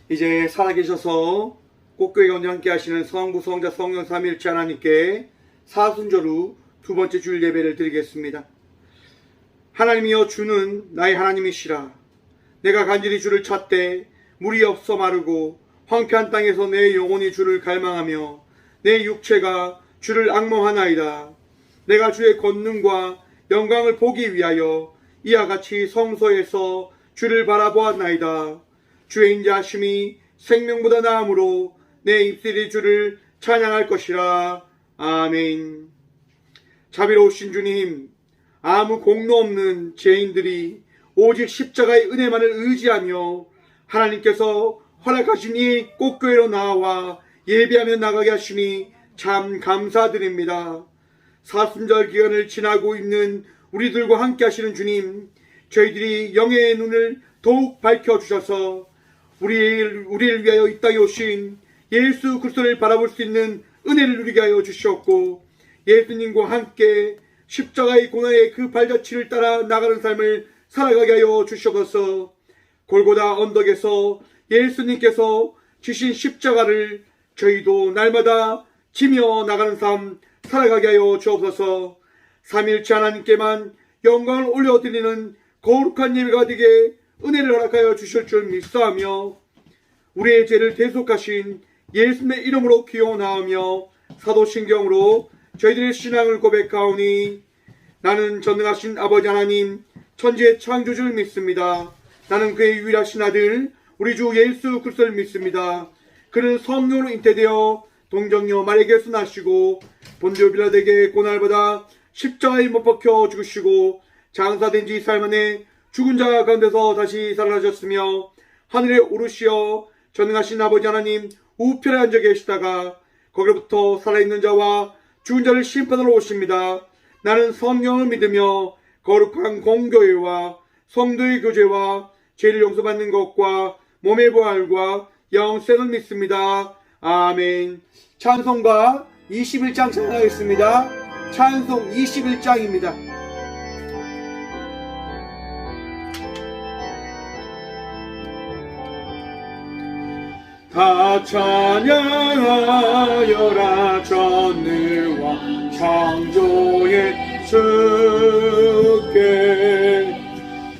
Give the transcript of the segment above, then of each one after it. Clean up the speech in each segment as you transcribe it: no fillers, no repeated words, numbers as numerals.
이제 살아계셔서 꽃교회 가운데 함께 하시는 성부, 성자, 성령 삼위일체 하나님께 사순절후 두 번째 주일 예배를 드리겠습니다. 하나님이여, 주는 나의 하나님이시라. 내가 간절히 주를 찾되 물이 없어 마르고 황폐한 땅에서 내 영혼이 주를 갈망하며 내 육체가 주를 앙모하나이다. 내가 주의 권능과 영광을 보기 위하여 이와 같이 성소에서 주를 바라보았나이다. 주의 인자하심이 생명보다 나음으로 내 입술이 주를 찬양할 것이라. 아멘. 자비로우신 주님, 아무 공로 없는 죄인들이 오직 십자가의 은혜만을 의지하며 하나님께서 허락하신 이 꽃교회로 나와 예배하며 나가게 하시니 참 감사드립니다. 사순절 기간을 지나고 있는 우리들과 함께 하시는 주님, 저희들이 영의 눈을 더욱 밝혀주셔서 우리를 위하여 이 땅에 오신 예수 그리스도를 바라볼 수 있는 은혜를 누리게 하여 주시었고, 예수님과 함께 십자가의 고난의 그 발자취를 따라 나가는 삶을 살아가게 하여 주시옵소서. 골고다 언덕에서 예수님께서 지신 십자가를 저희도 날마다 지며 나가는 삶 살아가게 하여 주옵소서. 삼위일체 하나님께만 영광을 올려드리는 거룩한 예배가 되게 은혜를 허락하여 주실 줄 믿사하며, 우리의 죄를 대속하신 예수님의 이름으로 기원하며 사도신경으로 저희들의 신앙을 고백하오니, 나는 전능하신 아버지 하나님 천지의 창조주를 믿습니다. 나는 그의 유일하신 아들 우리 주 예수 그리스도를 믿습니다. 그는 성령으로 잉태되어 동정녀 마리아에게서 나시고 본디오 빌라도에게 고난을 십자가에 못 박혀 죽으시고 장사된 지 4일 만에 죽은 자 가운데서 다시 살아나셨으며 하늘에 오르시어 전능하신 아버지 하나님 우편에 앉아 계시다가 거기로부터 살아있는 자와 죽은 자를 심판하러 오십니다. 나는 성령을 믿으며 거룩한 공교회와 성도의 교제와 죄를 용서받는 것과 몸의 부활과 영생을 믿습니다. 아멘. 찬송가 21장 찬양하겠습니다. 찬송 21장입니다. 다 찬양하여라 전능과 창조의 주께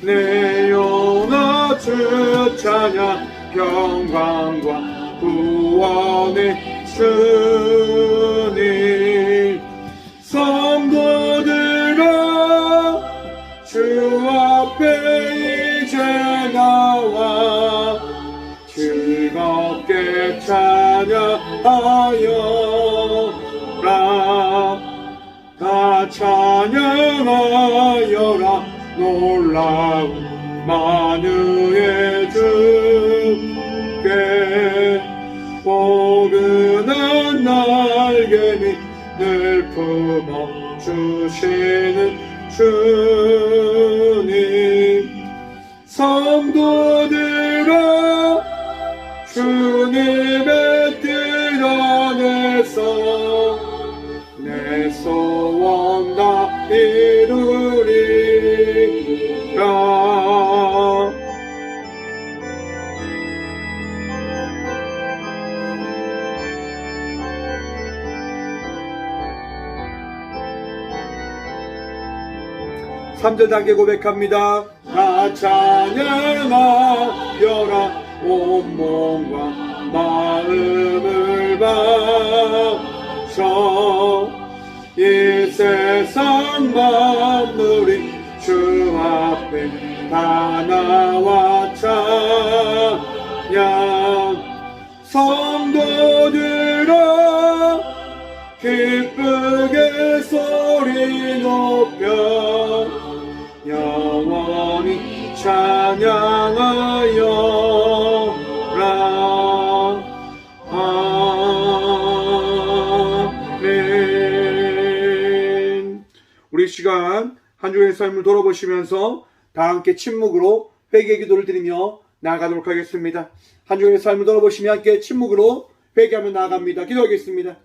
내 영혼 주 찬양 평강과 구원의 주님 성도들아 주 앞에 이제 나와 즐겁게 찬양하여라 다 찬양하여라 놀라운 만유의 주께 포근한 날개 밑 늘 품어주시는 주님 성도들아 주님의 뜻 안에서 내 소원 다 이루리라. 삼절 단계 고백합니다. 나 찬양하여라 온몸과 마음을 바쳐 이 세상 만물이 주 앞에 다 나와 찬양 성도들아 기쁘게 소리 높여 영원히 찬양하여라. 아멘. 우리 시간 한 주의 삶을 돌아보시면서 다 함께 침묵으로 회개 기도를 드리며 나아가도록 하겠습니다. 한 주의 삶을 돌아보시며 함께 침묵으로 회개하며 나아갑니다. 기도하겠습니다.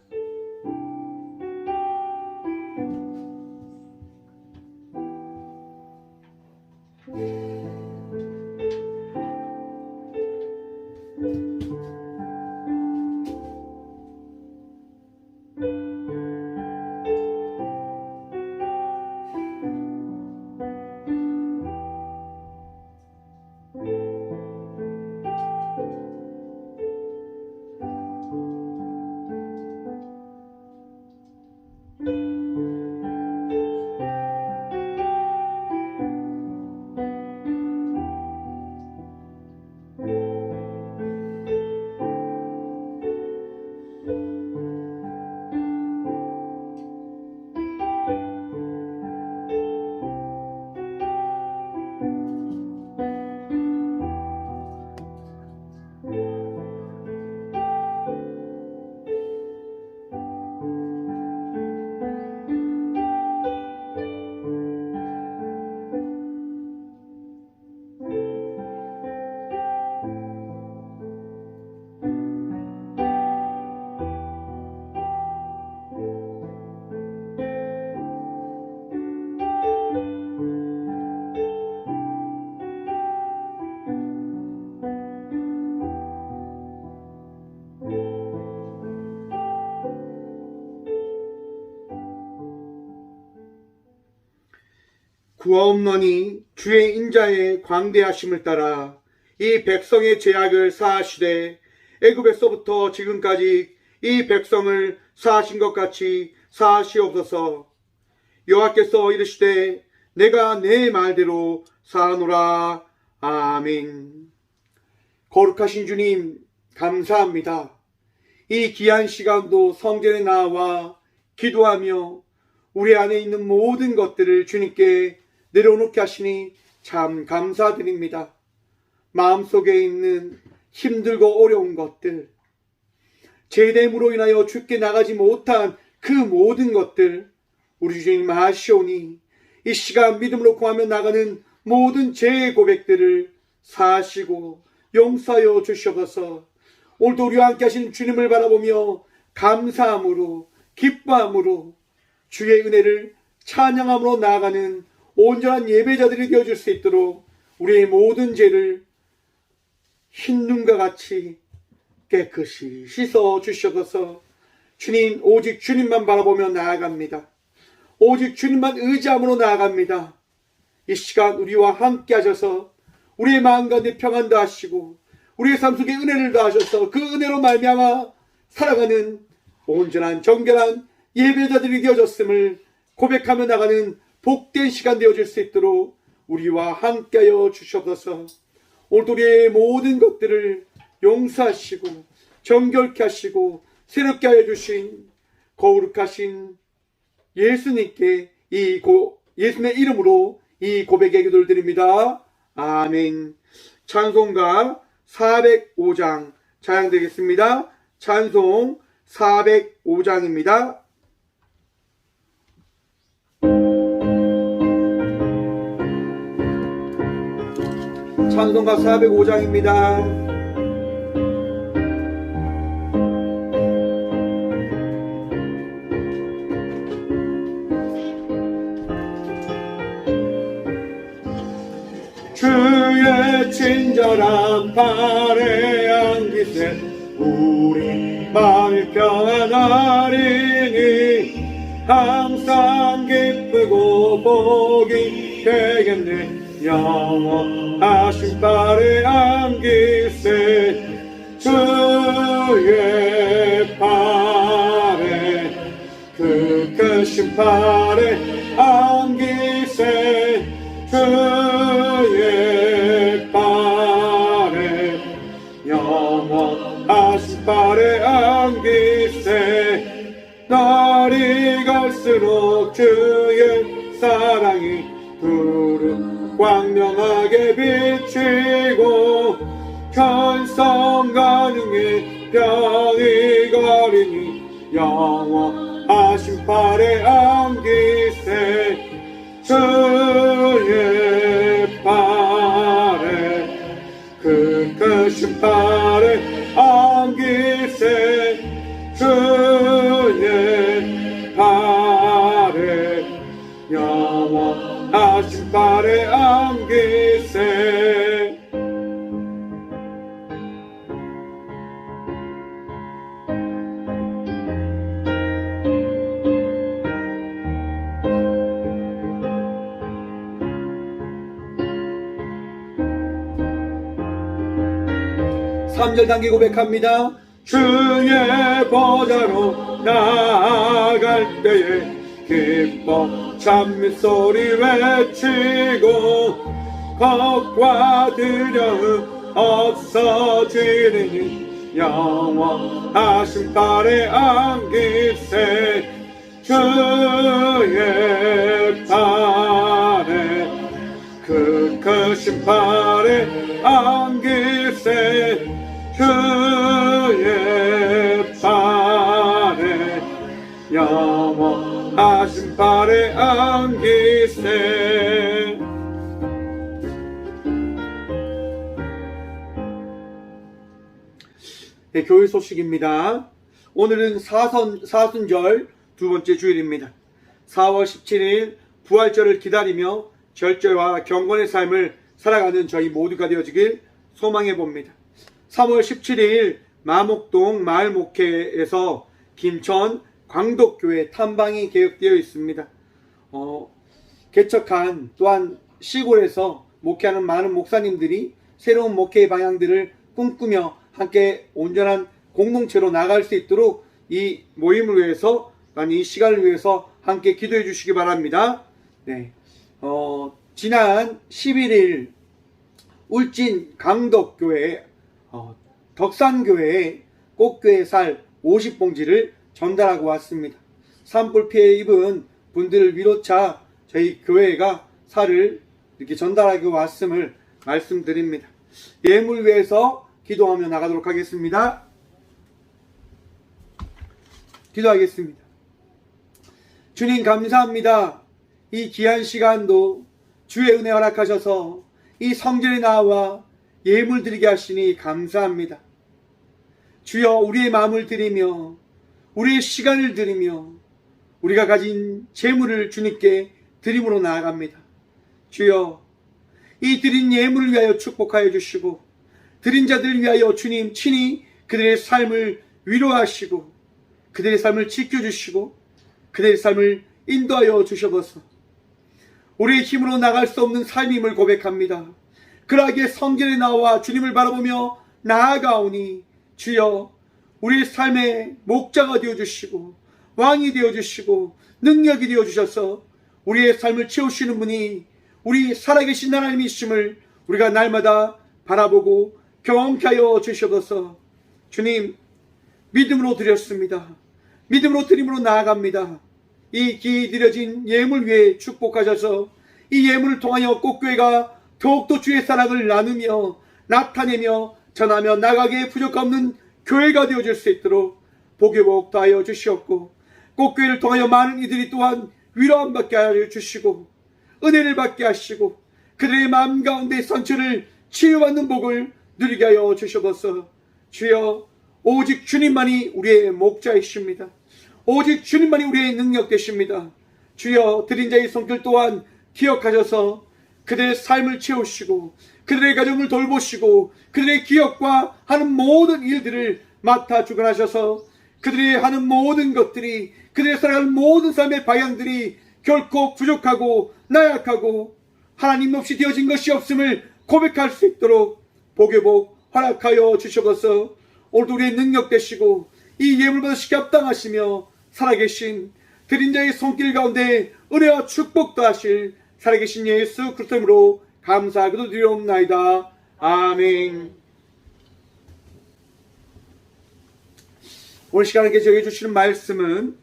구하옵노니 주의 인자의 광대하심을 따라 이 백성의 죄악을 사하시되 애굽에서부터 지금까지 이 백성을 사하신 것 같이 사하시옵소서. 여호와께서 이르시되 내가 내 말대로 사하노라. 아멘. 거룩하신 주님 감사합니다. 이 귀한 시간도 성전에 나와 기도하며 우리 안에 있는 모든 것들을 주님께 내려놓게 하시니 참 감사드립니다. 마음속에 있는 힘들고 어려운 것들, 죄됨으로 인하여 주께 나가지 못한 그 모든 것들 우리 주님 아시오니 이 시간 믿음으로 구하며 나가는 모든 죄의 고백들을 사하시고 용서하여 주시옵소서. 오늘도 우리와 함께 하신 주님을 바라보며 감사함으로 기뻐함으로 주의 은혜를 찬양함으로 나아가는 온전한 예배자들이 되어줄 수 있도록 우리의 모든 죄를 흰눈과 같이 깨끗이 씻어 주시옵소서. 주님, 오직 주님만 바라보며 나아갑니다. 오직 주님만 의지함으로 나아갑니다. 이 시간 우리와 함께 하셔서 우리의 마음 가운데 평안도 하시고 우리의 삶 속에 은혜를 더하셔서 그 은혜로 말미암아 살아가는 온전한 정결한 예배자들이 되어졌음을 고백하며 나가는 복된 시간 되어질 수 있도록 우리와 함께하여 주시옵소서. 오늘도 우리의 모든 것들을 용서하시고 정결케 하시고 새롭게 하여 주신 거룩하신 예수님께 예수님의 이름으로 이 고백의 기도를 드립니다. 아멘. 찬송가 405장 찬양드리겠습니다. 찬송 405장입니다. 찬송가 405장입니다. 주의 친절한 발에 안기세 우리 마음이 평안하리니 항상 기쁘고 복이 되겠네. 영원하신 발에 안기세 주의 발에 그 크신 발에 안기세 주의 발에 영원하신 발에 안기세 날이 갈수록 주의 사랑이 두루 광명하게 비치고 천성 가능해 병이 거리니 영원하신 발에 안기세 주의 발에 그 크신 발에 안기세 주의 발에 영원하신 발에 안기세. 삼 절 단계 고백합니다. 주의 보좌로 나아갈 때에 기뻐 찬미소리 외치고 걱과 두려움 없어지니 영원하신 발에 안기세 주의 발에 그 크신 발에 안기세 주의 발에 영원하신 발에 안기세. 네, 교회 소식입니다. 오늘은 사순절 두 번째 주일입니다. 4월 17일 부활절을 기다리며 절제와 경건의 삶을 살아가는 저희 모두가 되어지길 소망해 봅니다. 3월 17일 마목동 마을목회에서 김천 광덕교회 탐방이 계획되어 있습니다. 개척한 또한 시골에서 목회하는 많은 목사님들이 새로운 목회의 방향들을 꿈꾸며 함께 온전한 공동체로 나갈 수 있도록 이 모임을 위해서, 이 시간을 위해서 함께 기도해 주시기 바랍니다. 네. 지난 11일 울진 강덕교회 덕산교회에 꽃교회 살 50봉지를 전달하고 왔습니다. 산불 피해 입은 분들을 위로차 저희 교회가 살을 이렇게 전달하기 왔음을 말씀드립니다. 예물 위해서 기도하며 나가도록 하겠습니다. 기도하겠습니다. 주님 감사합니다. 이 귀한 시간도 주의 은혜 허락하셔서 이 성전에 나와 예물 드리게 하시니 감사합니다. 주여, 우리의 마음을 드리며 우리의 시간을 드리며 우리가 가진 재물을 주님께 드림으로 나아갑니다. 주여, 이 드린 예물을 위하여 축복하여 주시고 드린 자들을 위하여 주님 친히 그들의 삶을 위로하시고 그들의 삶을 지켜주시고 그들의 삶을 인도하여 주셔서 우리의 힘으로 나갈 수 없는 삶임을 고백합니다. 그러하기에 성전에 나와 주님을 바라보며 나아가오니 주여, 우리의 삶의 목자가 되어주시고 왕이 되어주시고 능력이 되어주셔서 우리의 삶을 채우시는 분이 우리 살아계신 하나님이심을 우리가 날마다 바라보고 경험케 하여 주셔서 주님, 믿음으로 드렸습니다. 믿음으로 드림으로 나아갑니다. 이 기이 드려진 예물 위에 축복하셔서 이 예물을 통하여 꽃교회가 더욱더 주의 사랑을 나누며 나타내며 전하며 나가기에 부족함 없는 교회가 되어질 수 있도록 복의 복 더하여 주시옵고 꽃교회를 통하여 많은 이들이 또한 위로함 받게 하여 주시고 은혜를 받게 하시고 그들의 마음 가운데 상처를 치유받는 복을 누리게 하여 주셔서 주여, 오직 주님만이 우리의 목자이십니다. 오직 주님만이 우리의 능력 되십니다. 주여, 드린 자의 손길 또한 기억하셔서 그들의 삶을 채우시고 그들의 가정을 돌보시고 그들의 기억과 하는 모든 일들을 맡아 주관하셔서 그들이 하는 모든 것들이, 그들의 살아갈 모든 삶의 방향들이 결코 부족하고 나약하고 하나님 없이 되어진 것이 없음을 고백할 수 있도록 복의 복 허락하여 주셔서 오늘도 우리의 능력 되시고 이 예물 받으시기 합당하시며 살아계신 드린 자의 손길 가운데 은혜와 축복도 하실 살아계신 예수 그리스도로 감사하기도 드리옵나이다. 아멘. 오늘 시간에 계시해 주시는 말씀은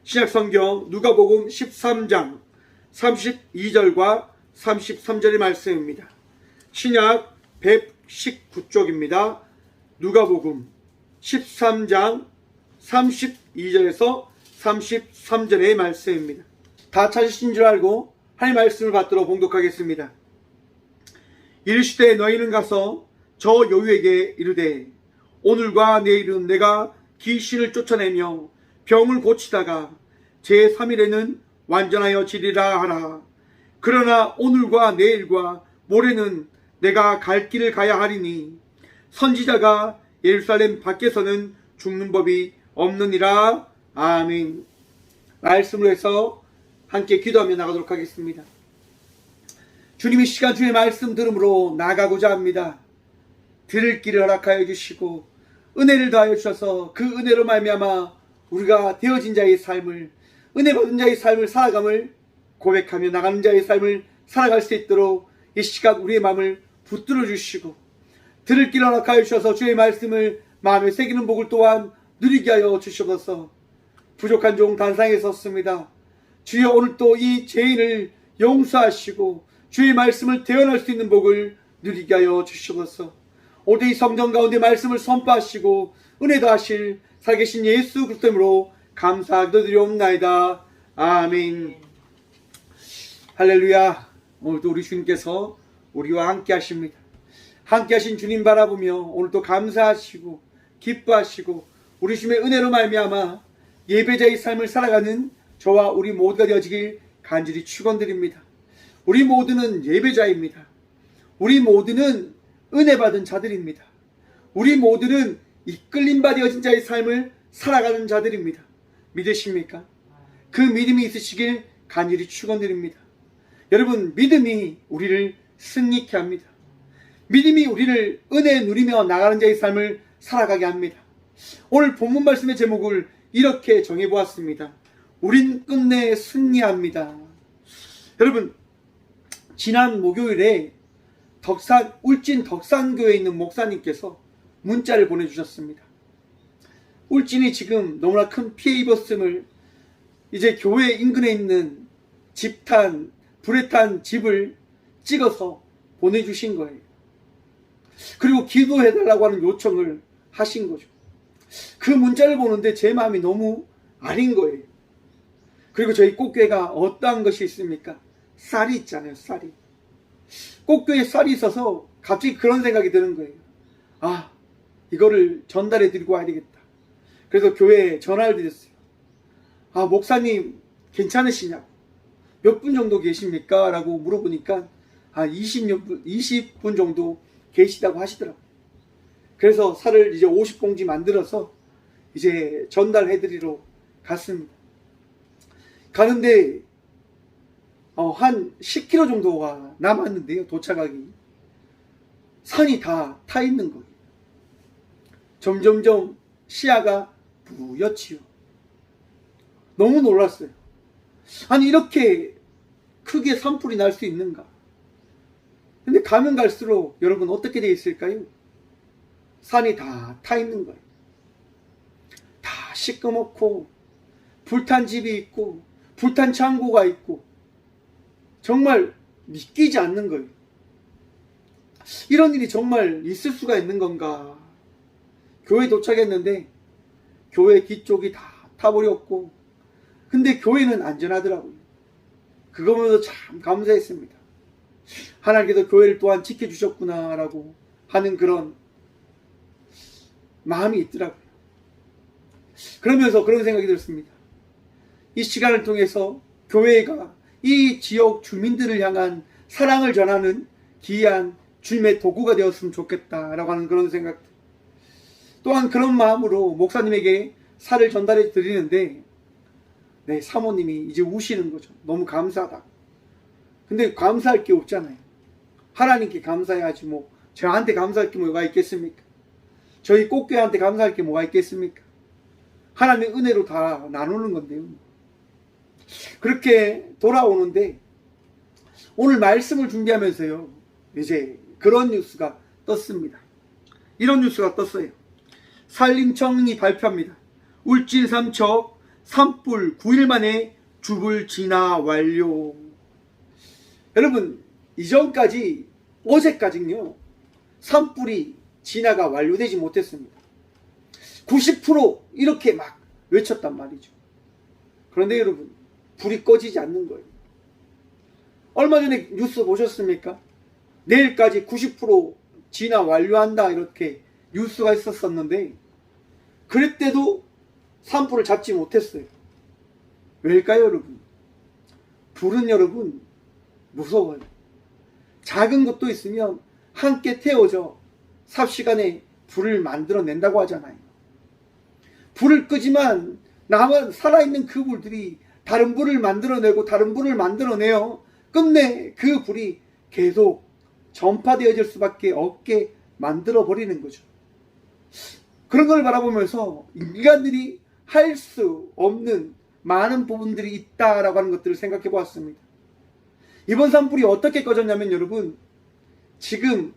신약성경 누가복음 13장 32절과 33절의 말씀입니다. 신약 119쪽입니다. 누가복음 13장 32절에서 33절의 말씀입니다. 다 찾으신 줄 알고 하나님의 말씀을 받도록 봉독하겠습니다. 이르시되 너희는 가서 저 여유에게 이르되 오늘과 내일은 내가 귀신을 쫓아내며 병을 고치다가 제3일에는 완전하여 지리라 하라. 그러나 오늘과 내일과 모레는 내가 갈 길을 가야 하리니 선지자가 예루살렘 밖에서는 죽는 법이 없느니라. 아멘. 말씀을 해서 함께 기도하며 나가도록 하겠습니다. 주님이 시간 주의 말씀 들음으로 나가고자 합니다. 들을 길을 허락하여 주시고 은혜를 더하여 주셔서 그 은혜로 말미암아 우리가 되어진 자의 삶을, 은혜 받은 자의 삶을 살아감을 고백하며 나가는 자의 삶을 살아갈 수 있도록 이 시간 우리의 마음을 붙들어 주시고 들을 길을 허락하여 주셔서 주의 말씀을 마음에 새기는 복을 또한 누리게 하여 주셔서 부족한 종 단상에 섰습니다. 주여, 오늘 또 이 죄인을 용서하시고 주의 말씀을 대언할 수 있는 복을 누리게 하여 주시옵소서. 오늘 이 성전 가운데 말씀을 선포하시고 은혜 더하실 살아계신 예수 그리스도로 감사하기도 드리옵나이다. 아멘. 할렐루야. 오늘도 우리 주님께서 우리와 함께 하십니다. 함께 하신 주님 바라보며 오늘도 감사하시고 기뻐하시고 우리 주님의 은혜로 말미암아 예배자의 삶을 살아가는 저와 우리 모두가 되어지길 간절히 축원드립니다. 우리 모두는 예배자입니다. 우리 모두는 은혜 받은 자들입니다. 우리 모두는 이끌림 받아진 자의 삶을 살아가는 자들입니다. 믿으십니까? 그 믿음이 있으시길 간절히 축원드립니다. 여러분, 믿음이 우리를 승리케 합니다. 믿음이 우리를 은혜 누리며 나가는 자의 삶을 살아가게 합니다. 오늘 본문 말씀의 제목을 이렇게 정해보았습니다. 우린 끝내 승리합니다. 여러분, 지난 목요일에 울진 덕산교회에 있는 목사님께서 문자를 보내주셨습니다. 울진이 지금 너무나 큰 피해 입었음을 이제 교회 인근에 있는 불에 탄 집을 찍어서 보내주신 거예요. 그리고 기도해달라고 하는 요청을 하신 거죠. 그 문자를 보는데 제 마음이 너무 아린 거예요. 그리고 저희 꽃교회가 어떠한 것이 있습니까? 쌀이 있잖아요, 쌀이. 꽃교회에 쌀이 있어서 갑자기 그런 생각이 드는 거예요. 아, 이거를 전달해 드리고 와야 되겠다. 그래서 교회에 전화를 드렸어요. 아, 목사님 괜찮으시냐고. 몇 분 정도 계십니까? 라고 물어보니까 20분 정도 계시다고 하시더라고요. 그래서 쌀을 이제 50봉지 만들어서 이제 전달해 드리러 갔습니다. 가는데 한 10km 정도가 남았는데요, 도착하기. 산이 다 타 있는 거예요. 점점점 시야가 뿌옇지요. 너무 놀랐어요. 아니, 이렇게 크게 산불이 날 수 있는가? 근데 가면 갈수록 여러분 어떻게 되어 있을까요? 산이 다 타 있는 거예요. 다 시꺼멓고 불탄 집이 있고 불탄 창고가 있고 정말 믿기지 않는 거예요. 이런 일이 정말 있을 수가 있는 건가? 교회 도착했는데 교회 뒤쪽이 다 타버렸고, 근데 교회는 안전하더라고요. 그거 보면서 참 감사했습니다. 하나님께서 교회를 또한 지켜주셨구나라고 하는 그런 마음이 있더라고요. 그러면서 그런 생각이 들었습니다. 이 시간을 통해서 교회가 이 지역 주민들을 향한 사랑을 전하는 귀한 주님의 도구가 되었으면 좋겠다라고 하는 그런 생각. 또한 그런 마음으로 목사님에게 쌀을 전달해 드리는데 사모님이 이제 우시는 거죠. 너무 감사하다. 근데 감사할 게 없잖아요. 하나님께 감사해야지 뭐 저한테 감사할 게 뭐가 있겠습니까? 저희 꽃교회한테 감사할 게 뭐가 있겠습니까? 하나님의 은혜로 다 나누는 건데요. 그렇게 돌아오는데 오늘 말씀을 준비하면서요, 이제 그런 뉴스가 떴습니다. 이런 뉴스가 떴어요. 산림청이 발표합니다. 울진 삼척 산불 9일 만에 주불 진화 완료. 여러분, 이전까지 어제까지는요, 산불이 진화가 완료되지 못했습니다. 90% 이렇게 막 외쳤단 말이죠. 그런데 여러분, 불이 꺼지지 않는 거예요. 얼마 전에 뉴스 보셨습니까? 내일까지 90% 진화 완료한다 이렇게 뉴스가 있었었는데 그랬대도 산불을 잡지 못했어요. 왜일까요, 여러분? 불은 여러분 무서워요. 작은 것도 있으면 함께 태워져 삽시간에 불을 만들어낸다고 하잖아요. 불을 끄지만 남은 살아있는 그 불들이 다른 불을 만들어내고 다른 불을 만들어내요. 끝내 그 불이 계속 전파되어질 수밖에 없게 만들어버리는 거죠. 그런 걸 바라보면서 인간들이 할 수 없는 많은 부분들이 있다라고 하는 것들을 생각해 보았습니다. 이번 산불이 어떻게 꺼졌냐면 여러분, 지금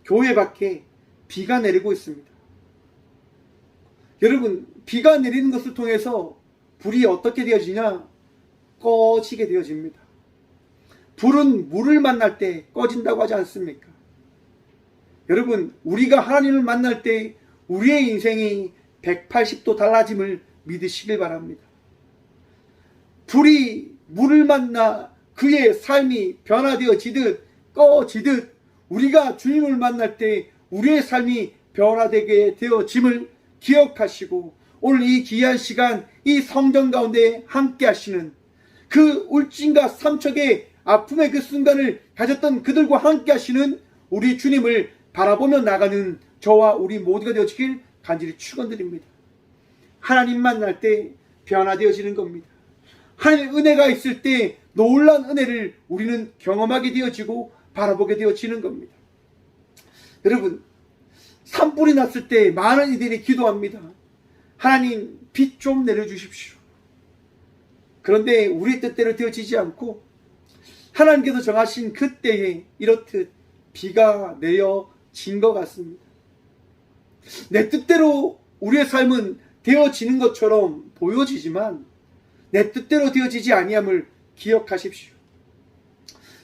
교회 밖에 비가 내리고 있습니다. 여러분, 비가 내리는 것을 통해서 불이 어떻게 되어지냐? 꺼지게 되어집니다. 불은 물을 만날 때 꺼진다고 하지 않습니까? 여러분, 우리가 하나님을 만날 때 우리의 인생이 180도 달라짐을 믿으시길 바랍니다. 불이 물을 만나 그의 삶이 변화되어지듯 꺼지듯 우리가 주님을 만날 때 우리의 삶이 변화되게 되어짐을 기억하시고, 오늘 이 귀한 시간 이 성전 가운데 함께 하시는 그 울진과 삼척의 아픔의 그 순간을 가졌던 그들과 함께 하시는 우리 주님을 바라보며 나가는 저와 우리 모두가 되어지길 간절히 축원드립니다. 하나님 만날 때 변화되어지는 겁니다. 하나님의 은혜가 있을 때 놀라운 은혜를 우리는 경험하게 되어지고 바라보게 되어지는 겁니다. 여러분, 산불이 났을 때 많은 이들이 기도합니다. 하나님, 빛 좀 내려주십시오. 그런데 우리 뜻대로 되어지지 않고 하나님께서 정하신 그때에 이렇듯 비가 내려진 것 같습니다. 내 뜻대로 우리의 삶은 되어지는 것처럼 보여지지만 내 뜻대로 되어지지 아니함을 기억하십시오.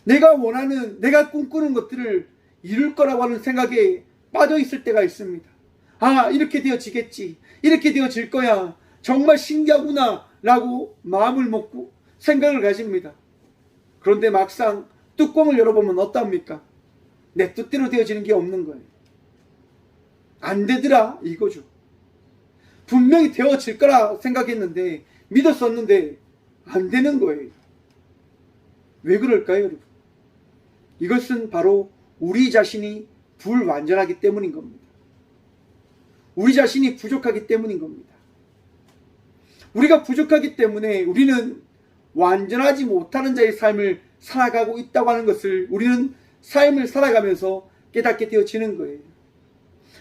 내가 원하는, 내가 꿈꾸는 것들을 이룰 거라고 하는 생각에 빠져 있을 때가 있습니다. 아, 이렇게 되어지겠지, 이렇게 되어질 거야, 정말 신기하구나 라고 마음을 먹고 생각을 가집니다. 그런데 막상 뚜껑을 열어보면 어떻습니까? 내 뜻대로 되어지는 게 없는 거예요. 안 되더라 이거죠. 분명히 되어질 거라 생각했는데, 믿었었는데 안 되는 거예요. 왜 그럴까요, 여러분? 이것은 바로 우리 자신이 불완전하기 때문인 겁니다. 우리 자신이 부족하기 때문인 겁니다. 우리가 부족하기 때문에 우리는 완전하지 못하는 자의 삶을 살아가고 있다고 하는 것을 우리는 삶을 살아가면서 깨닫게 되어지는 거예요.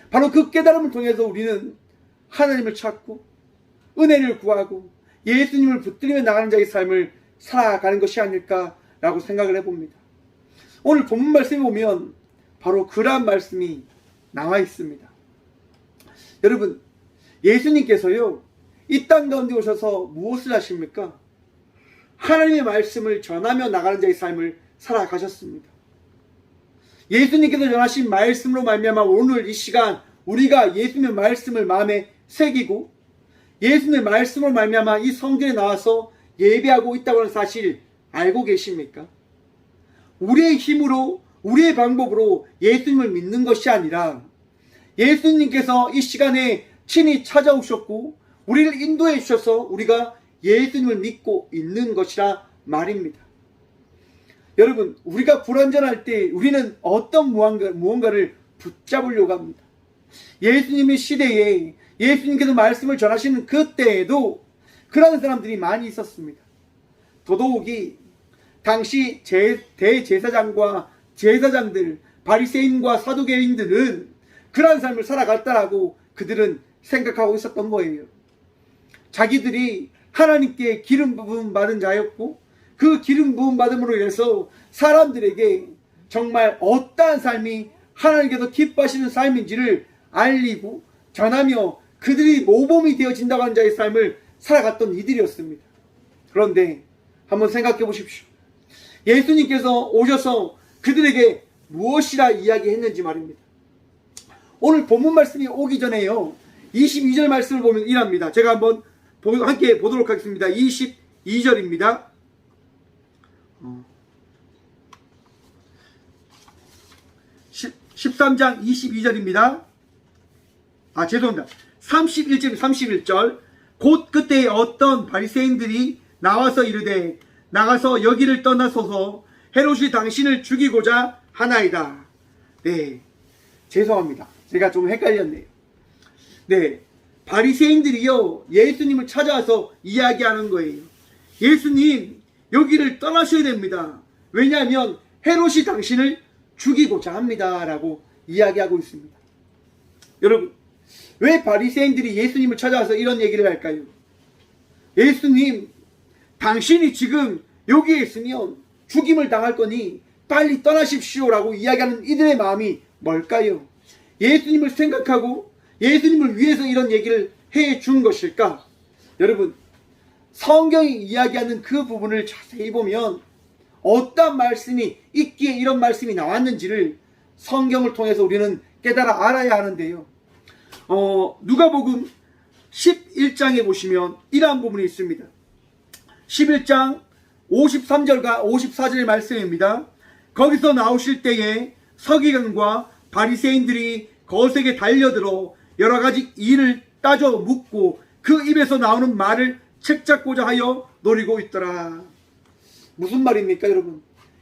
바로 그 깨달음을 통해서 우리는 하나님을 찾고 은혜를 구하고 예수님을 붙들며 나가는 자의 삶을 살아가는 것이 아닐까라고 생각을 해봅니다. 오늘 본문 말씀에 보면 바로 그러한 말씀이 나와 있습니다. 여러분, 예수님께서요, 이 땅 가운데 오셔서 무엇을 하십니까? 하나님의 말씀을 전하며 나가는 자의 삶을 살아가셨습니다. 예수님께서 전하신 말씀으로 말미암아 오늘 이 시간 우리가 예수님의 말씀을 마음에 새기고 예수님의 말씀으로 말미암아 이 성전에 나와서 예배하고 있다고 하는 사실 알고 계십니까? 우리의 힘으로, 우리의 방법으로 예수님을 믿는 것이 아니라 예수님께서 이 시간에 친히 찾아오셨고 우리를 인도해 주셔서 우리가 예수님을 믿고 있는 것이라 말입니다. 여러분, 우리가 불완전할 때 우리는 어떤 무언가를 붙잡으려고 합니다. 예수님의 시대에 예수님께서 말씀을 전하시는 그때에도 그러한 사람들이 많이 있었습니다. 더더욱이 당시 대제사장과 제사장들, 바리새인과 사두개인들은 그러한 삶을 살아갔다라고 그들은 생각하고 있었던 거예요. 자기들이 하나님께 기름 부음 받은 자였고 그 기름 부음 받음으로 인해서 사람들에게 정말 어떠한 삶이 하나님께서 기뻐하시는 삶인지를 알리고 전하며 그들이 모범이 되어진다고 하는 자의 삶을 살아갔던 이들이었습니다. 그런데 한번 생각해 보십시오. 예수님께서 오셔서 그들에게 무엇이라 이야기했는지 말입니다. 오늘 본문 말씀이 오기 전에요, 22절 말씀을 보면 이랍니다. 제가 한번 함께 보도록 하겠습니다. 22절입니다. 13장 22절입니다. 죄송합니다. 31절. 곧 그때 어떤 바리새인들이 나와서 이르되 나가서 여기를 떠나소서 헤롯이 당신을 죽이고자 하나이다. 네, 죄송합니다. 제가 좀 헷갈렸네요. 네, 바리새인들이요 예수님을 찾아와서 이야기하는 거예요. 예수님, 여기를 떠나셔야 됩니다. 왜냐하면 헤롯이 당신을 죽이고자 합니다 라고 이야기하고 있습니다. 여러분, 왜 바리새인들이 예수님을 찾아와서 이런 얘기를 할까요? 예수님, 당신이 지금 여기에 있으면 죽임을 당할 거니 빨리 떠나십시오 라고 이야기하는 이들의 마음이 뭘까요? 예수님을 생각하고 예수님을 위해서 이런 얘기를 해준 것일까? 여러분, 성경이 이야기하는 그 부분을 자세히 보면 어떤 말씀이 있기에 이런 말씀이 나왔는지를 성경을 통해서 우리는 깨달아 알아야 하는데요. 누가복음 11장에 보시면 이러한 부분이 있습니다. 11장 53절과 54절의 말씀입니다. 거기서 나오실 때에 서기관과 바리새인들이 거색에 달려들어 여러 가지 일을 따져 묻고 그 입에서 나오는 말을 책잡고자 하여 노리고 있더라. 무슨 말입니까, 여러분?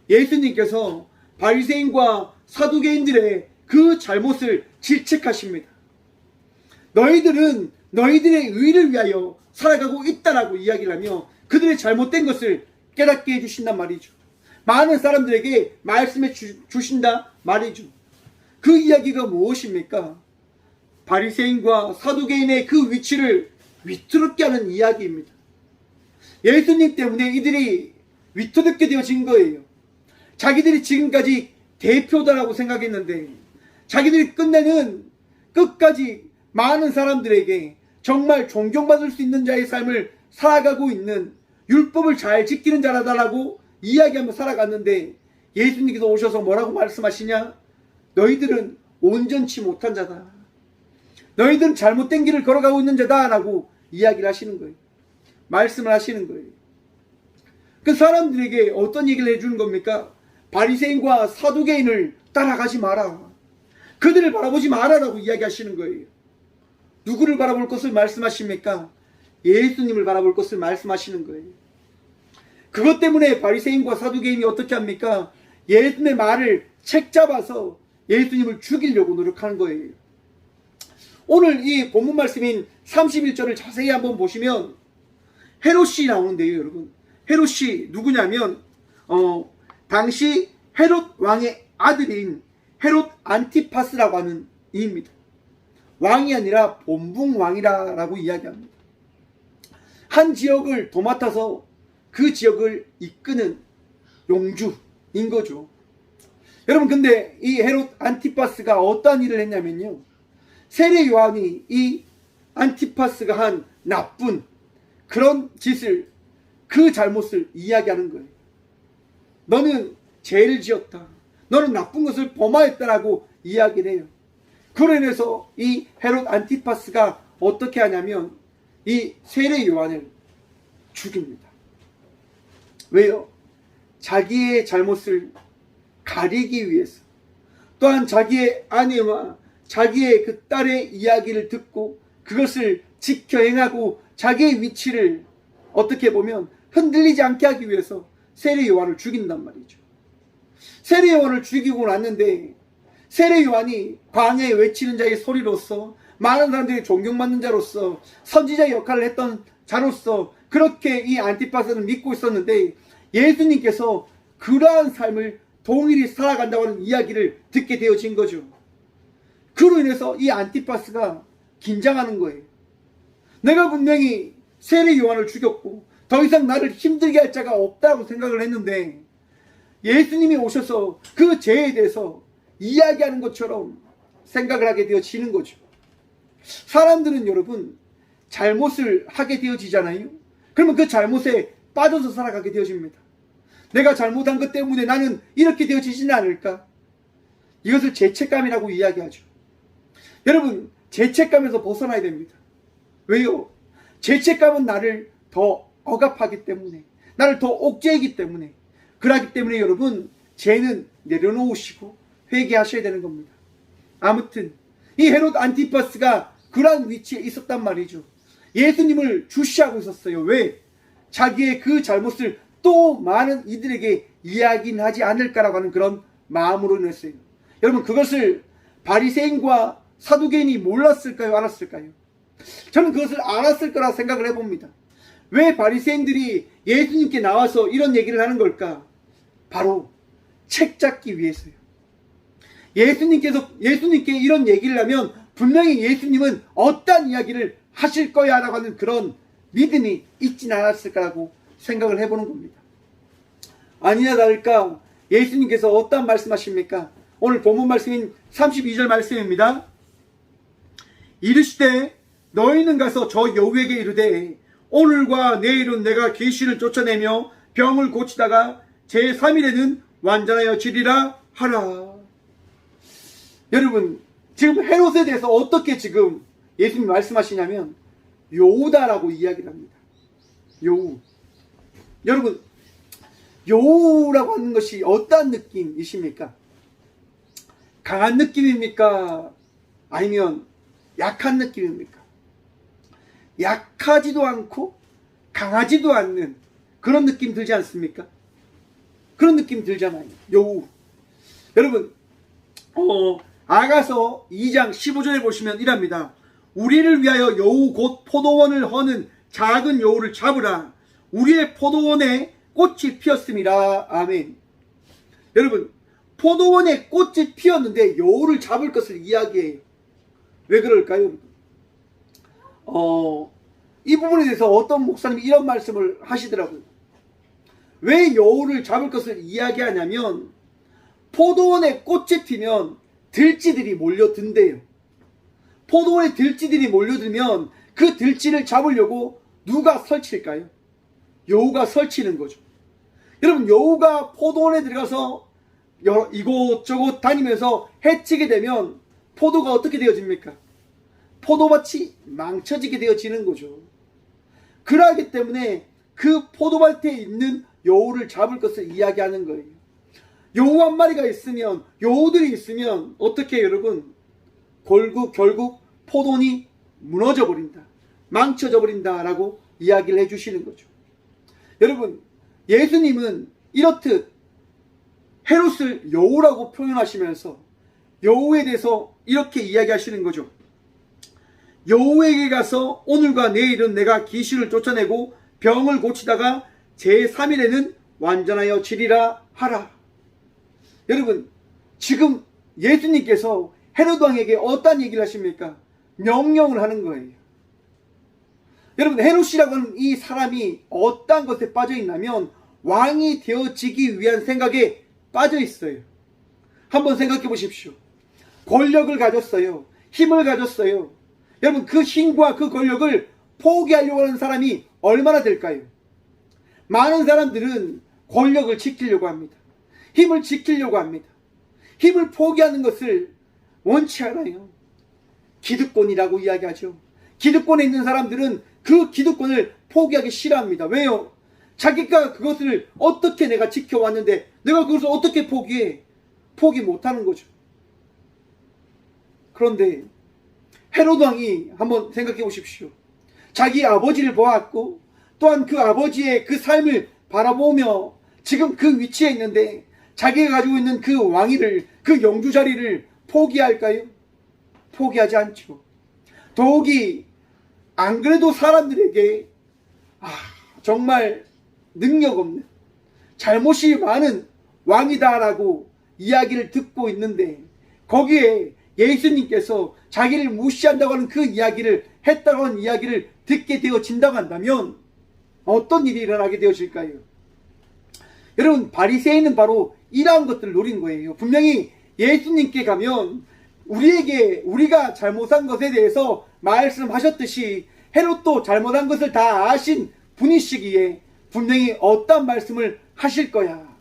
예수님께서 바리새인과 사두개인들의 그 잘못을 질책하십니다. 너희들은 너희들의 의를 위하여 살아가고 있다라고 이야기를 하며 그들의 잘못된 것을 깨닫게 해주신단 말이죠. 많은 사람들에게 말씀해 주신다 말이죠. 그 이야기가 무엇입니까? 바리새인과 사두개인의 그 위치를 위태롭게 하는 이야기입니다. 예수님 때문에 이들이 위태롭게 되어진 거예요. 자기들이 지금까지 대표다라고 생각했는데 자기들이 끝내는 끝까지 많은 사람들에게 정말 존경받을 수 있는 자의 삶을 살아가고 있는 율법을 잘 지키는 자라다라고 이야기하며 살아갔는데 예수님께서 오셔서 뭐라고 말씀하시냐? 너희들은 온전치 못한 자다. 너희들은 잘못된 길을 걸어가고 있는 자다 라고 이야기를 하시는 거예요. 말씀을 하시는 거예요. 그 사람들에게 어떤 얘기를 해주는 겁니까? 바리새인과 사두개인을 따라가지 마라. 그들을 바라보지 마라라고 이야기하시는 거예요. 누구를 바라볼 것을 말씀하십니까? 예수님을 바라볼 것을 말씀하시는 거예요. 그것 때문에 바리새인과 사두개인이 어떻게 합니까? 예수님의 말을 책잡아서 예수님을 죽이려고 노력하는 거예요. 오늘 이 본문 말씀인 31절을 자세히 한번 보시면 헤롯이 나오는데요, 여러분. 헤롯이 누구냐면 당시 헤롯 왕의 아들인 헤롯 안티파스라고 하는 이입니다. 왕이 아니라 본붕왕이라고 이야기합니다. 한 지역을 도맡아서 그 지역을 이끄는 용주인 거죠. 여러분, 근데 이 헤롯 안티파스가 어떠한 일을 했냐면요, 세례 요한이 이 안티파스가 한 나쁜 그런 짓을, 그 잘못을 이야기하는 거예요. 너는 죄를 지었다, 너는 나쁜 것을 범하였다라고 이야기를 해요. 그로 인해서 이 헤롯 안티파스가 어떻게 하냐면 이 세례 요한을 죽입니다. 왜요? 자기의 잘못을 가리기 위해서, 또한 자기의 아내와 자기의 그 딸의 이야기를 듣고 그것을 지켜 행하고 자기의 위치를 어떻게 보면 흔들리지 않게 하기 위해서 세례 요한을 죽인단 말이죠. 세례 요한을 죽이고 났는데 세례 요한이 광야에 외치는 자의 소리로서 많은 사람들이 존경받는 자로서 선지자의 역할을 했던 자로서 그렇게 이 안티파스는 믿고 있었는데 예수님께서 그러한 삶을 동일히 살아간다고 하는 이야기를 듣게 되어진 거죠. 그로 인해서 이 안티파스가 긴장하는 거예요. 내가 분명히 세례 요한을 죽였고 더 이상 나를 힘들게 할 자가 없다고 생각을 했는데 예수님이 오셔서 그 죄에 대해서 이야기하는 것처럼 생각을 하게 되어지는 거죠. 사람들은 여러분 잘못을 하게 되어지잖아요. 그러면 그 잘못에 빠져서 살아가게 되어집니다. 내가 잘못한 것 때문에 나는 이렇게 되어지지는 않을까? 이것을 죄책감이라고 이야기하죠. 여러분, 죄책감에서 벗어나야 됩니다. 왜요? 죄책감은 나를 더 억압하기 때문에, 나를 더 옥죄이기 때문에, 그러기 때문에 여러분, 죄는 내려놓으시고 회개하셔야 되는 겁니다. 아무튼 이 헤롯 안티파스가 그러한 위치에 있었단 말이죠. 예수님을 주시하고 있었어요. 왜? 자기의 그 잘못을 또 많은 이들에게 이야기는 하지 않을까라고 하는 그런 마음으로 인했어요. 여러분, 그것을 바리새인과 사두개인이 몰랐을까요? 알았을까요? 저는 그것을 알았을 거라 생각을 해봅니다. 왜 바리새인들이 예수님께 나와서 이런 얘기를 하는 걸까? 바로 책 잡기 위해서요. 예수님께 이런 얘기를 하면 분명히 예수님은 어떤 이야기를 하실 거야 라고 하는 그런 믿음이 있진 않았을까라고 생각을 해보는 겁니다. 아니나 다를까 예수님께서 어떤 말씀하십니까? 오늘 본문 말씀인 32절 말씀입니다. 이르시되 너희는 가서 저 여우에게 이르되 오늘과 내일은 내가 귀신을 쫓아내며 병을 고치다가 제3일에는 완전하여 지리라 하라. 여러분, 지금 헤롯에 대해서 어떻게 지금 예수님이 말씀하시냐면 여우다라고 이야기를 합니다. 여우. 여러분, 여우라고 하는 것이 어떤 느낌이십니까? 강한 느낌입니까? 아니면 약한 느낌입니까? 약하지도 않고 강하지도 않는 그런 느낌 들지 않습니까? 그런 느낌 들잖아요. 여우. 여러분, 아가서 2장 15절에 보시면 이랍니다. 우리를 위하여 여우 곧 포도원을 허는 작은 여우를 잡으라. 우리의 포도원에 꽃이 피었음이라. 아멘. 여러분, 포도원에 꽃이 피었는데 여우를 잡을 것을 이야기해요. 왜 그럴까요? 이 부분에 대해서 어떤 목사님이 이런 말씀을 하시더라고요. 왜 여우를 잡을 것을 이야기하냐면, 포도원에 꽃이 피면 들쥐들이 몰려든대요. 포도원에 들쥐들이 몰려들면 그 들쥐를 잡으려고 누가 설칠까요? 여우가 설치는 거죠. 여러분, 여우가 포도원에 들어가서 이곳저곳 다니면서 해치게 되면 포도가 어떻게 되어집니까? 포도밭이 망쳐지게 되어지는 거죠. 그러하기 때문에 그 포도밭에 있는 여우를 잡을 것을 이야기하는 거예요. 여우 한 마리가 있으면, 여우들이 있으면 어떻게 해요, 여러분? 결국 포도원이 무너져 버린다, 망쳐져 버린다라고 이야기를 해주시는 거죠. 여러분, 예수님은 이렇듯 헤롯을 여우라고 표현하시면서 여우에 대해서 이렇게 이야기하시는 거죠. 여우에게 가서 오늘과 내일은 내가 귀신을 쫓아내고 병을 고치다가 제3일에는 완전하여 지리라 하라. 여러분, 지금 예수님께서 헤롯 왕에게 어떤 얘기를 하십니까? 명령을 하는 거예요. 여러분, 헤롯이라고 하는 이 사람이 어떤 것에 빠져 있냐면 왕이 되어지기 위한 생각에 빠져 있어요. 한번 생각해 보십시오. 권력을 가졌어요. 힘을 가졌어요. 여러분, 그 힘과 그 권력을 포기하려고 하는 사람이 얼마나 될까요? 많은 사람들은 권력을 지키려고 합니다. 힘을 지키려고 합니다. 힘을 포기하는 것을 원치 않아요. 기득권이라고 이야기하죠. 기득권에 있는 사람들은 그 기득권을 포기하기 싫어합니다. 왜요? 자기가 그것을 어떻게 내가 지켜왔는데 내가 그것을 어떻게 포기해? 포기 못하는 거죠. 그런데 헤롯 왕이 한번 생각해 보십시오. 자기 아버지를 보았고 또한 그 아버지의 그 삶을 바라보며 지금 그 위치에 있는데 자기가 가지고 있는 그 왕위를, 그 영주 자리를 포기할까요? 포기하지 않죠. 더욱이 안 그래도 사람들에게 정말 능력 없는, 잘못이 많은 왕이다라고 이야기를 듣고 있는데 거기에 예수님께서 자기를 무시한다고 하는 그 이야기를 했다고 하는 이야기를 듣게 되어진다고 한다면 어떤 일이 일어나게 되어질까요? 여러분, 바리새인은 바로 이러한 것들을 노린 거예요. 분명히 예수님께 가면 우리가 잘못한 것에 대해서 말씀하셨듯이 헤롯도 잘못한 것을 다 아신 분이시기에 분명히 어떤 말씀을 하실 거야.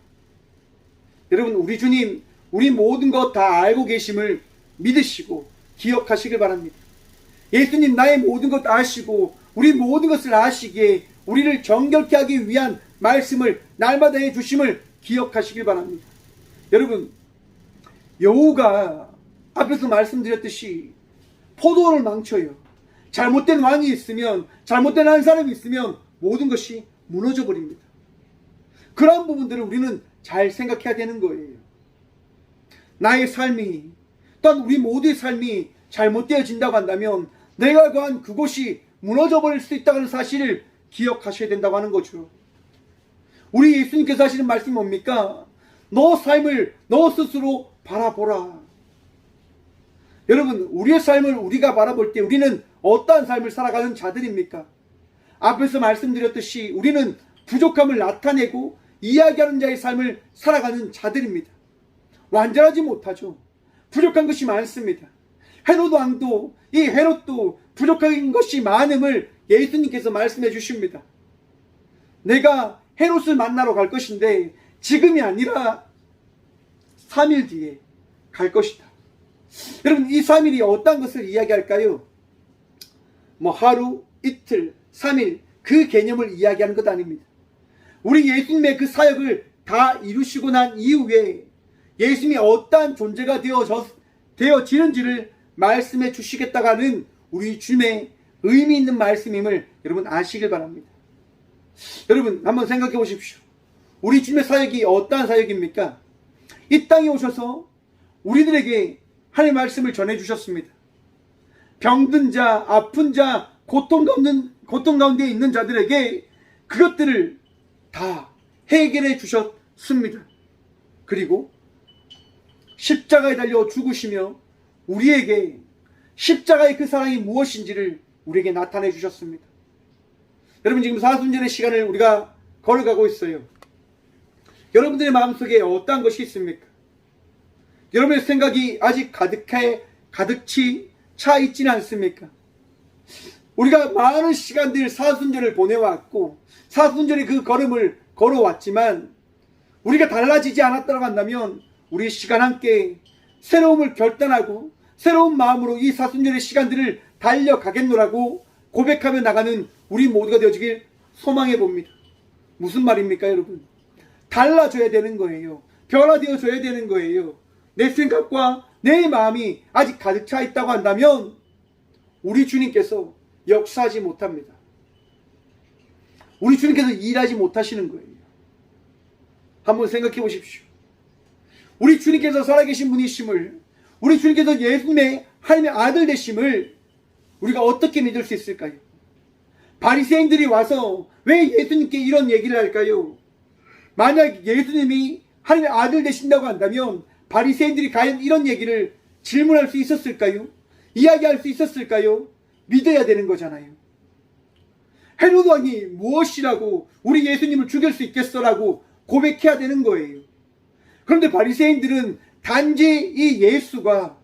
여러분, 우리 주님 우리 모든 것 다 알고 계심을 믿으시고 기억하시길 바랍니다. 예수님 나의 모든 것 아시고 우리 모든 것을 아시기에 우리를 정결케 하기 위한 말씀을 날마다 해주심을 기억하시길 바랍니다. 여러분, 여우가 앞에서 말씀드렸듯이 포도원을 망쳐요. 잘못된 왕이 있으면, 잘못된 한 사람이 있으면 모든 것이 무너져 버립니다. 그러한 부분들을 우리는 잘 생각해야 되는 거예요. 나의 삶이, 또한 우리 모두의 삶이 잘못되어진다고 한다면 내가 거한 그곳이 무너져 버릴 수 있다는 사실을 기억하셔야 된다고 하는 거죠. 우리 예수님께서 하시는 말씀이 뭡니까? 너 삶을 너 스스로 바라보라. 여러분, 우리의 삶을 우리가 바라볼 때 우리는 어떠한 삶을 살아가는 자들입니까? 앞에서 말씀드렸듯이 우리는 부족함을 나타내고 이야기하는 자의 삶을 살아가는 자들입니다. 완전하지 못하죠. 부족한 것이 많습니다. 헤롯 왕도, 이 헤롯도 부족한 것이 많음을 예수님께서 말씀해 주십니다. 내가 헤롯을 만나러 갈 것인데 지금이 아니라 3일 뒤에 갈 것이다. 여러분, 이 3일이 어떤 것을 이야기할까요? 하루, 이틀, 3일 그 개념을 이야기하는 것 아닙니다. 우리 예수님의 그 사역을 다 이루시고 난 이후에 예수님이 어떠한 존재가 되어지는지를 말씀해 주시겠다고 하는 우리 주님의 의미 있는 말씀임을 여러분 아시길 바랍니다. 여러분, 한번 생각해 보십시오. 우리 주님의 사역이 어떠한 사역입니까? 이 땅에 오셔서 우리들에게 하나님의 말씀을 전해 주셨습니다. 병든 자, 아픈 자, 고통 가운데 있는 자들에게 그것들을 다 해결해 주셨습니다. 그리고 십자가에 달려 죽으시며 우리에게 십자가의 그 사랑이 무엇인지를 우리에게 나타내 주셨습니다. 여러분, 지금 사순절의 시간을 우리가 걸어가고 있어요. 여러분들의 마음속에 어떠한 것이 있습니까? 여러분의 생각이 아직 가득히 차 있지는 않습니까? 우리가 많은 시간들 사순절을 보내왔고 사순절의 그 걸음을 걸어왔지만 우리가 달라지지 않았다고 한다면 우리 시간 함께 새로움을 결단하고 새로운 마음으로 이 사순절의 시간들을 달려가겠노라고 고백하며 나가는 우리 모두가 되어지길 소망해 봅니다. 무슨 말입니까, 여러분? 달라져야 되는 거예요. 변화되어져야 되는 거예요. 내 생각과 내 마음이 아직 가득 차 있다고 한다면 우리 주님께서 역사하지 못합니다. 우리 주님께서 일하지 못하시는 거예요. 한번 생각해 보십시오. 우리 주님께서 살아계신 분이심을, 우리 주님께서 예수님의 하나님의 아들 되심을 우리가 어떻게 믿을 수 있을까요? 바리새인들이 와서 왜 예수님께 이런 얘기를 할까요? 만약 예수님이 하나님의 아들 되신다고 한다면 바리새인들이 과연 이런 얘기를 질문할 수 있었을까요? 이야기할 수 있었을까요? 믿어야 되는 거잖아요. 헤로드 왕이 무엇이라고 우리 예수님을 죽일 수 있겠어라고 고백해야 되는 거예요. 그런데 바리새인들은 단지 이 예수가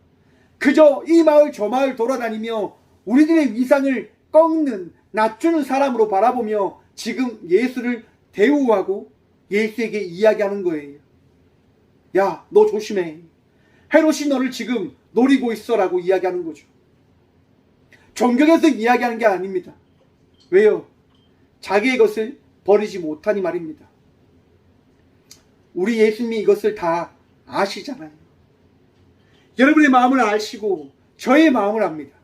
그저 이 마을 저 마을 돌아다니며 우리들의 위상을 꺾는 낮추는 사람으로 바라보며 지금 예수를 대우하고 예수에게 이야기하는 거예요. 야, 너 조심해. 헤롯이 너를 지금 노리고 있어라고 이야기하는 거죠. 존경해서 이야기하는 게 아닙니다. 왜요? 자기의 것을 버리지 못하니 말입니다. 우리 예수님이 이것을 다 아시잖아요. 여러분의 마음을 아시고 저의 마음을 압니다.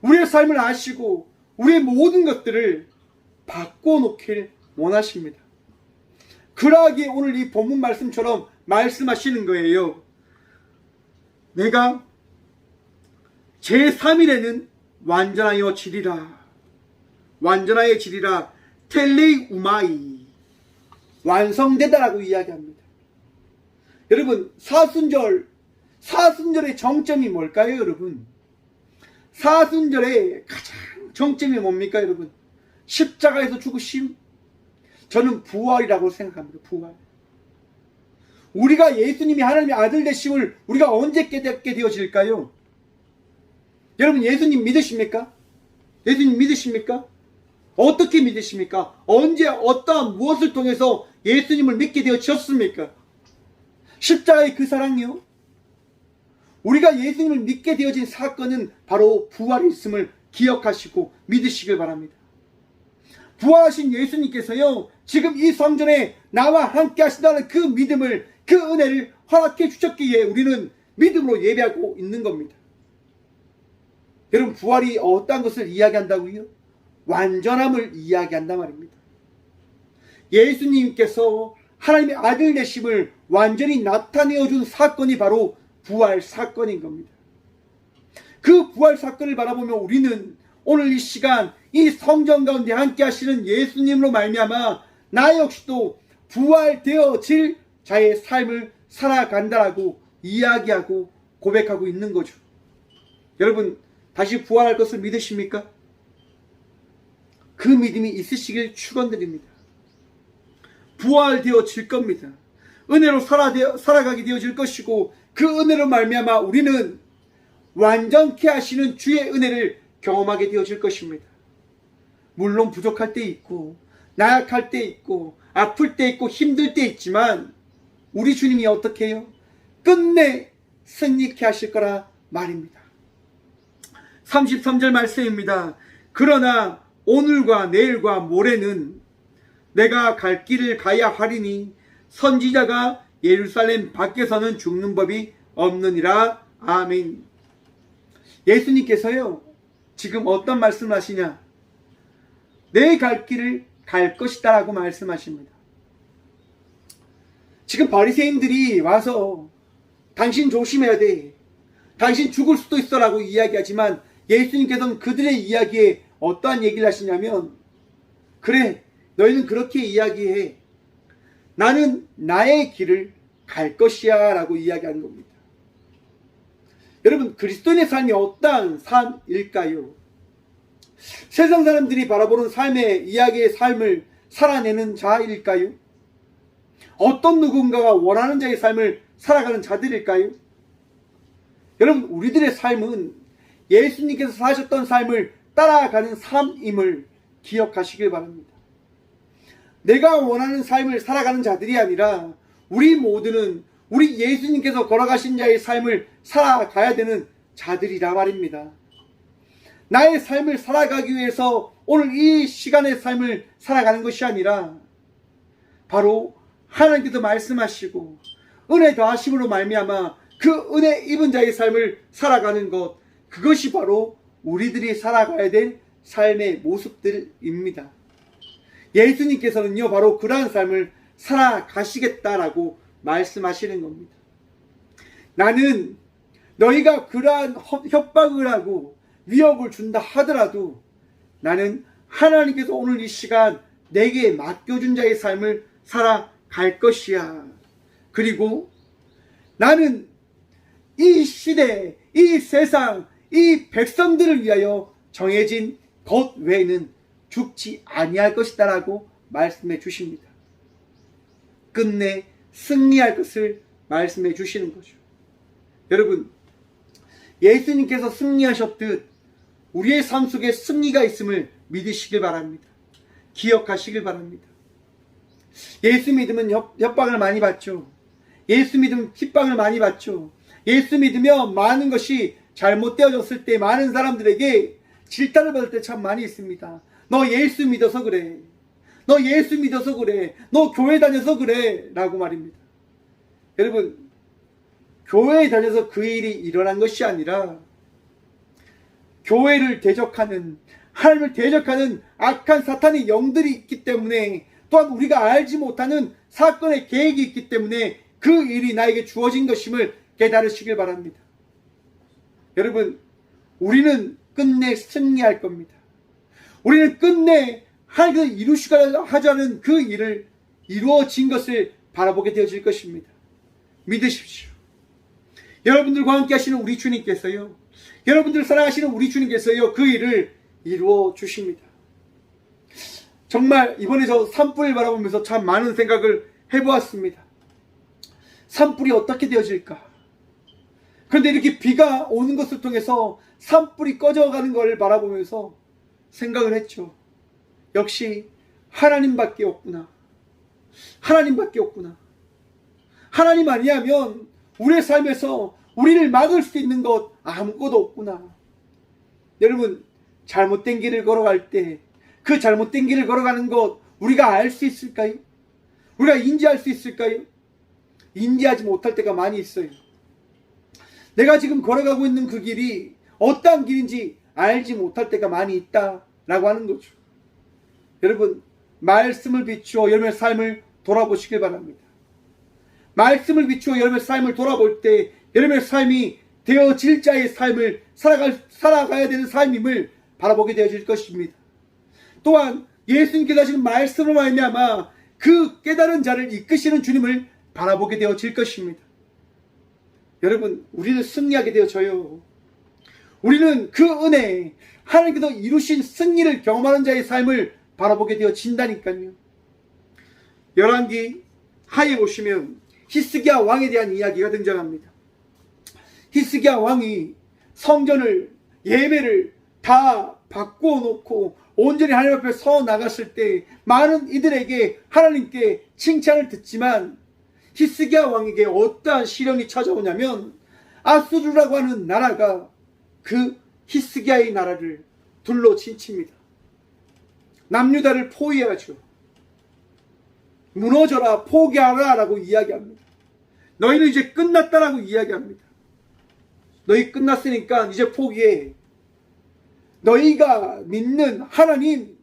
우리의 삶을 아시고 우리의 모든 것들을 바꿔놓길 원하십니다. 그러하기에 오늘 이 본문 말씀처럼 말씀하시는 거예요. 내가 제3일에는 완전하여 지리라. 완전하여 지리라. 텔레이 우마이. 완성되다라고 이야기합니다. 여러분, 사순절의 정점이 뭘까요, 여러분? 사순절의 가장 정점이 뭡니까, 여러분? 십자가에서 죽으심? 저는 부활이라고 생각합니다. 부활. 우리가 예수님이 하나님의 아들 되심을 우리가 언제 깨닫게 되어질까요? 여러분, 예수님 믿으십니까? 예수님 믿으십니까? 어떻게 믿으십니까? 언제 어떠한 무엇을 통해서 예수님을 믿게 되어졌습니까? 십자가의 그 사랑이요? 우리가 예수님을 믿게 되어진 사건은 바로 부활이 있음을 기억하시고 믿으시길 바랍니다. 부활하신 예수님께서요, 지금 이 성전에 나와 함께 하신다는 그 믿음을, 그 은혜를 허락해 주셨기에 우리는 믿음으로 예배하고 있는 겁니다. 여러분, 부활이 어떤 것을 이야기한다고요? 완전함을 이야기한단 말입니다. 예수님께서 하나님의 아들 되심을 완전히 나타내어 준 사건이 바로 부활 사건인 겁니다. 그 부활 사건을 바라보며 우리는 오늘 이 시간 이 성전 가운데 함께 하시는 예수님으로 말미암아 나 역시도 부활되어질 자의 삶을 살아간다라고 이야기하고 고백하고 있는 거죠. 여러분, 다시 부활할 것을 믿으십니까? 그 믿음이 있으시길 축원드립니다. 부활되어질 겁니다. 은혜로 살아가게 되어질 것이고 그 은혜로 말미암아 우리는 완전케 하시는 주의 은혜를 경험하게 되어질 것입니다. 물론 부족할 때 있고 나약할 때 있고 아플 때 있고 힘들 때 있지만 우리 주님이 어떻게 해요? 끝내 승리케 하실 거라 말입니다. 33절 말씀입니다. 그러나 오늘과 내일과 모레는 내가 갈 길을 가야 하리니 선지자가 예루살렘 밖에서는 죽는 법이 없느니라. 아멘. 예수님께서요, 지금 어떤 말씀을 하시냐? 내 갈 길을 갈 것이다 라고 말씀하십니다. 지금 바리새인들이 와서 당신 조심해야 돼, 당신 죽을 수도 있어 라고 이야기하지만 예수님께서는 그들의 이야기에 어떠한 얘기를 하시냐면, 그래, 너희는 그렇게 이야기해. 나는 나의 길을 갈 것이야 라고 이야기하는 겁니다. 여러분, 그리스도인의 삶이 어떠한 삶일까요? 세상 사람들이 바라보는 삶의 이야기의 삶을 살아내는 자일까요? 어떤 누군가가 원하는 자의 삶을 살아가는 자들일까요? 여러분, 우리들의 삶은 예수님께서 사셨던 삶을 따라가는 삶임을 기억하시길 바랍니다. 내가 원하는 삶을 살아가는 자들이 아니라 우리 모두는 우리 예수님께서 걸어가신 자의 삶을 살아가야 되는 자들이라 말입니다. 나의 삶을 살아가기 위해서 오늘 이 시간의 삶을 살아가는 것이 아니라 바로 하나님께서 말씀하시고 은혜 더하심으로 말미암아 그 은혜 입은 자의 삶을 살아가는 것, 그것이 바로 우리들이 살아가야 될 삶의 모습들입니다. 예수님께서는요, 바로 그러한 삶을 살아가시겠다라고 말씀하시는 겁니다. 나는 너희가 그러한 협박을 하고 위협을 준다 하더라도 나는 하나님께서 오늘 이 시간 내게 맡겨준 자의 삶을 살아갈 것이야. 그리고 나는 이 시대, 이 세상, 이 백성들을 위하여 정해진 것 외에는 죽지 아니할 것이다 라고 말씀해 주십니다. 끝내 승리할 것을 말씀해 주시는 거죠. 여러분, 예수님께서 승리하셨듯 우리의 삶 속에 승리가 있음을 믿으시길 바랍니다. 기억하시길 바랍니다. 예수 믿으면 협박을 많이 받죠. 예수 믿으면 핍박을 많이 받죠. 예수 믿으면 많은 것이 잘못되어졌을 때 많은 사람들에게 질타를 받을 때 참 많이 있습니다. 너 예수 믿어서 그래. 너 예수 믿어서 그래. 너 교회 다녀서 그래. 라고 말입니다. 여러분, 교회에 다녀서 그 일이 일어난 것이 아니라 교회를 대적하는, 하나님을 대적하는 악한 사탄의 영들이 있기 때문에, 또한 우리가 알지 못하는 사건의 계획이 있기 때문에 그 일이 나에게 주어진 것임을 깨달으시길 바랍니다. 여러분, 우리는 끝내 승리할 겁니다. 우리는 끝내 하나님께서 이루시고자 하자는 그 일을 이루어진 것을 바라보게 되어질 것입니다. 믿으십시오. 여러분들과 함께 하시는 우리 주님께서요, 여러분들 사랑하시는 우리 주님께서요, 그 일을 이루어 주십니다. 정말 이번에 저 산불을 바라보면서 참 많은 생각을 해보았습니다. 산불이 어떻게 되어질까? 그런데 이렇게 비가 오는 것을 통해서 산불이 꺼져가는 것을 바라보면서 생각을 했죠. 역시 하나님밖에 없구나. 하나님밖에 없구나. 하나님 아니하면 우리의 삶에서 우리를 막을 수 있는 것 아무것도 없구나. 여러분, 잘못된 길을 걸어갈 때 그 잘못된 길을 걸어가는 것 우리가 알 수 있을까요? 우리가 인지할 수 있을까요? 인지하지 못할 때가 많이 있어요. 내가 지금 걸어가고 있는 그 길이 어떠한 길인지 알지 못할 때가 많이 있다라고 하는 거죠. 여러분, 말씀을 비추어 여러분의 삶을 돌아보시길 바랍니다. 말씀을 비추어 여러분의 삶을 돌아볼 때 여러분의 삶이 되어질 자의 삶을 살아가야 되는 삶임을 바라보게 되어질 것입니다. 또한 예수님께서 하시는 말씀으로 말미암아 그 깨달은 자를 이끄시는 주님을 바라보게 되어질 것입니다. 여러분, 우리는 승리하게 되어져요. 우리는 그 은혜, 하나님께서 이루신 승리를 경험하는 자의 삶을 바라보게 되어진다니까요. 열왕기 하에 보시면 히스기야 왕에 대한 이야기가 등장합니다. 히스기야 왕이 성전을, 예배를 다 바꾸어 놓고 온전히 하나님 앞에 서 나갔을 때 많은 이들에게 하나님께 칭찬을 듣지만 히스기야 왕에게 어떠한 시련이 찾아오냐면 아수르라고 하는 나라가 그 히스기야의 나라를 둘러 친칩니다. 남유다를 포위하죠. 무너져라, 포기하라 라고 이야기합니다. 너희는 이제 끝났다라고 이야기합니다. 너희 끝났으니까 이제 포기해. 너희가 믿는 하나님,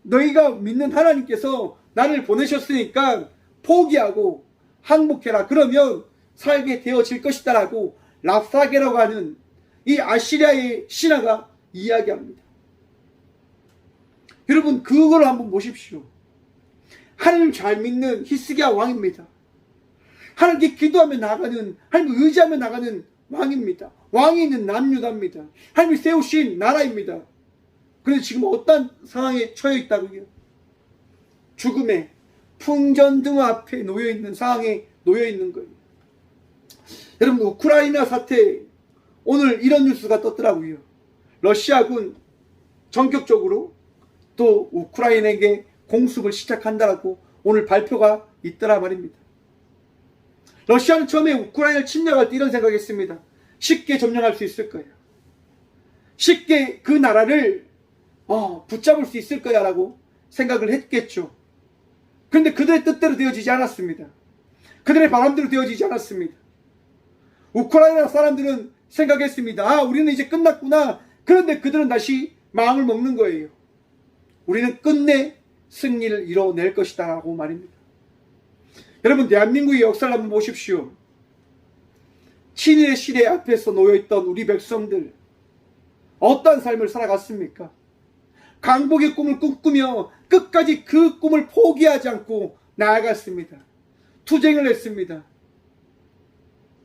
너희가 믿는 하나님께서 나를 보내셨으니까 포기하고 항복해라. 그러면 살게 되어질 것이다 라고 랍사게라고 하는 이 아시리아의 신하가 이야기합니다. 여러분, 그걸 한번 보십시오. 하나님을 잘 믿는 히스기야 왕입니다. 하나님께 기도하며 나가는, 하나님을 의지하며 나가는 왕입니다. 왕이 있는 남유다입니다. 하나님이 세우신 나라입니다. 그런데 지금 어떤 상황에 처해 있다고요? 죽음의 풍전등 앞에 놓여있는 상황에 놓여있는 거예요. 여러분, 우크라이나 사태, 오늘 이런 뉴스가 떴더라고요. 러시아군 전격적으로 또 우크라이나에게 공습을 시작한다라고 오늘 발표가 있더라 말입니다. 러시아는 처음에 우크라이나를 침략할 때 이런 생각했습니다. 쉽게 점령할 수 있을 거야. 쉽게 그 나라를 붙잡을 수 있을 거야 라고 생각을 했겠죠. 그런데 그들의 뜻대로 되어지지 않았습니다. 그들의 바람대로 되어지지 않았습니다. 우크라이나 사람들은 생각했습니다. 우리는 이제 끝났구나. 그런데 그들은 다시 마음을 먹는 거예요. 우리는 끝내 승리를 이뤄낼 것이다 라고 말입니다. 여러분, 대한민국의 역사를 한번 보십시오. 친일의 시대 앞에서 놓여있던 우리 백성들, 어떠한 삶을 살아갔습니까? 강복의 꿈을 꿈꾸며 끝까지 그 꿈을 포기하지 않고 나아갔습니다. 투쟁을 했습니다.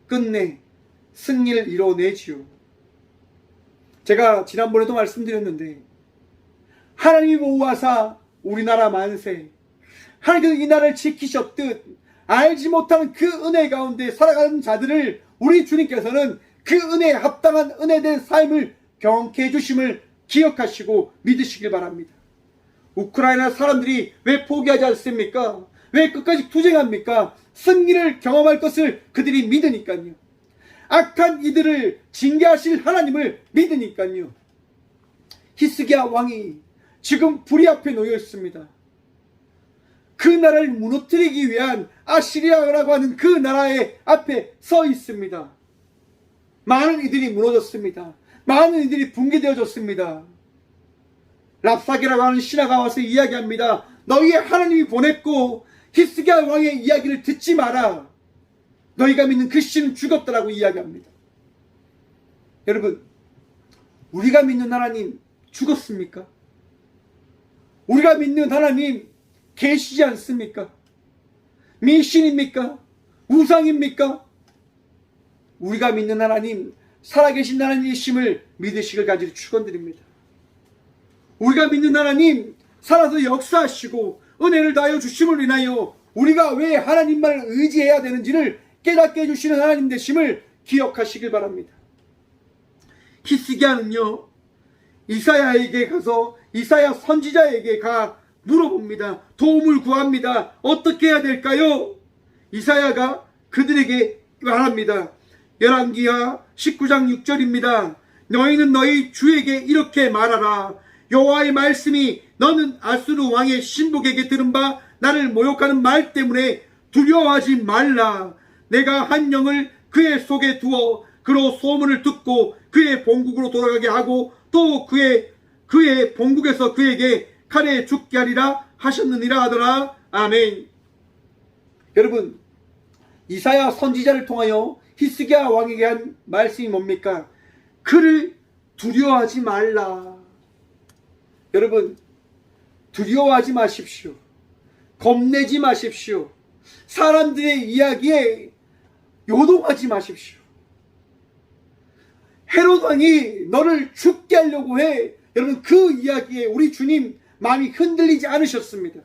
끝내 승리를 이뤄내지요. 제가 지난번에도 말씀드렸는데, 하나님이 보호하사 우리나라 만세, 하나님께서 이 나라를 지키셨듯 알지 못하는 그 은혜 가운데 살아가는 자들을 우리 주님께서는 그 은혜에 합당한 은혜된 삶을 경험케 해주심을 기억하시고 믿으시길 바랍니다. 우크라이나 사람들이 왜 포기하지 않습니까? 왜 끝까지 투쟁합니까? 승리를 경험할 것을 그들이 믿으니까요. 악한 이들을 징계하실 하나님을 믿으니까요. 히스기야 왕이 지금 불의 앞에 놓여 있습니다. 그 나라를 무너뜨리기 위한 아시리아라고 하는 그 나라의 앞에 서 있습니다. 많은 이들이 무너졌습니다. 많은 이들이 붕괴되어졌습니다. 랍사게라고 하는 신하가 와서 이야기합니다. 너희의 하나님이 보냈고 히스기야 왕의 이야기를 듣지 마라. 너희가 믿는 그 신은 죽었다라고 이야기합니다. 여러분, 우리가 믿는 하나님 죽었습니까? 우리가 믿는 하나님 계시지 않습니까? 미신입니까? 우상입니까? 우리가 믿는 하나님, 살아계신 하나님이심을 믿으시길 간절히 축원드립니다. 우리가 믿는 하나님, 살아서 역사하시고 은혜를 다하여 주심을 인하여 우리가 왜 하나님만을 의지해야 되는지를 깨닫게 해주시는 하나님 되심을 기억하시길 바랍니다. 히스기야는요, 이사야에게 가서 이사야 선지자에게 가 물어봅니다. 도움을 구합니다. 어떻게 해야 될까요? 이사야가 그들에게 말합니다. 열왕기하 19장 6절입니다. 너희는 너희 주에게 이렇게 말하라. 여호와의 말씀이 너는 아수르 왕의 신복에게 들은 바 나를 모욕하는 말 때문에 두려워하지 말라. 내가 한 영을 그의 속에 두어 그로 소문을 듣고 그의 본국으로 돌아가게 하고 또 그의 본국에서 그에게 칼에 죽게 하리라 하셨느니라 하더라. 아멘. 여러분, 이사야 선지자를 통하여 히스기야 왕에게 한 말씀이 뭡니까? 그를 두려워하지 말라. 여러분, 두려워하지 마십시오. 겁내지 마십시오. 사람들의 이야기에 요동하지 마십시오. 헤롯 왕이 너를 죽게 하려고 해. 여러분, 그 이야기에 우리 주님 마음이 흔들리지 않으셨습니다.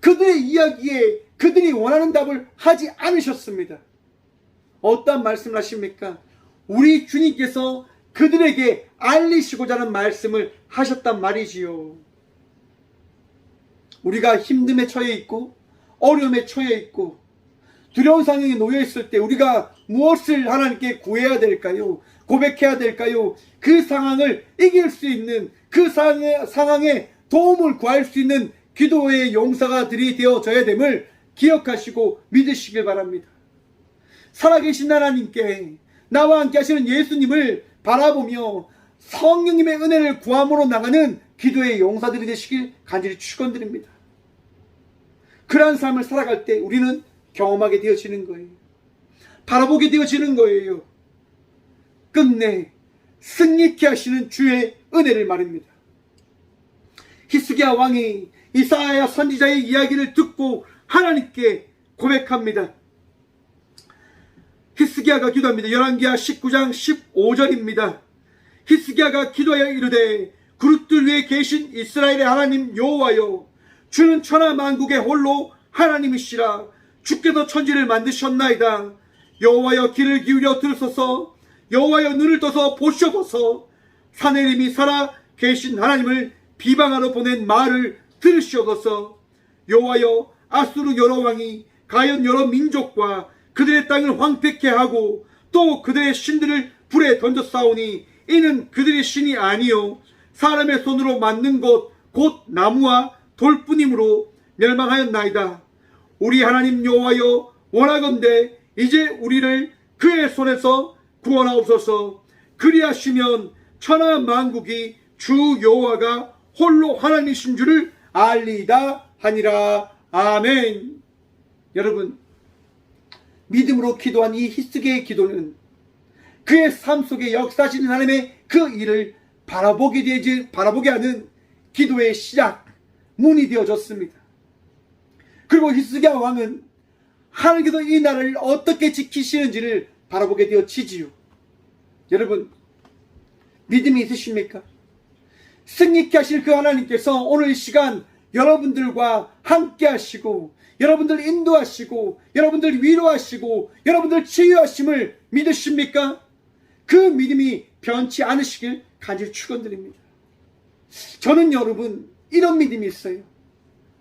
그들의 이야기에 그들이 원하는 답을 하지 않으셨습니다. 어떠한 말씀을 하십니까? 우리 주님께서 그들에게 알리시고자 하는 말씀을 하셨단 말이지요. 우리가 힘듦에 처해 있고 어려움에 처해 있고 두려운 상황에 놓여 있을 때 우리가 무엇을 하나님께 구해야 될까요? 고백해야 될까요? 그 상황을 이길 수 있는, 그 상황에 도움을 구할 수 있는 기도의 용사가들이 되어져야 됨을 기억하시고 믿으시길 바랍니다. 살아계신 하나님께, 나와 함께 하시는 예수님을 바라보며 성령님의 은혜를 구함으로 나가는 기도의 용사들이 되시길 간절히 축원드립니다. 그러한 삶을 살아갈 때 우리는 경험하게 되어지는 거예요. 바라보게 되어지는 거예요. 끝내 승리케 하시는 주의 은혜를 말입니다. 히스기야 왕이 이사야 선지자의 이야기를 듣고 하나님께 고백합니다. 히스기야가 기도합니다. 열왕기하 19장 15절입니다. 히스기야가 기도하여 이르되 그릇들 위에 계신 이스라엘의 하나님 여호와여, 주는 천하 만국의 홀로 하나님이시라. 주께서 천지를 만드셨나이다. 여호와여, 귀를 기울여 들으소서. 여호와여, 눈을 떠서 보시옵소서. 사내림이 살아 계신 하나님을 비방하러 보낸 말을 들으시옵소서. 여호와여, 아수르 여러 왕이 가연 여러 민족과 그들의 땅을 황폐케 하고 또 그들의 신들을 불에 던졌사오니 이는 그들의 신이 아니요 사람의 손으로 만든 것 곧 나무와 돌뿐이므로 멸망하였나이다. 우리 하나님 여호와여, 원하건대 이제 우리를 그의 손에서 구원하옵소서. 그리하시면 천하 만국이 주 여호와가 홀로 하나님이신 줄을 알리이다 하니라. 아멘. 여러분, 믿음으로 기도한 이 히스기야의 기도는 그의 삶 속에 역사하시는 하나님의 그 일을 바라보게 하는 기도의 시작, 문이 되어졌습니다. 그리고 히스기야 왕은 하나님께서 이 나라를 어떻게 지키시는지를 바라보게 되어지지요. 여러분, 믿음이 있으십니까? 승리케 하실 그 하나님께서 오늘 이 시간 여러분들과 함께 하시고, 여러분들 인도하시고, 여러분들 위로하시고, 여러분들 치유하심을 믿으십니까? 그 믿음이 변치 않으시길 간절히 축원드립니다. 저는 여러분, 이런 믿음이 있어요.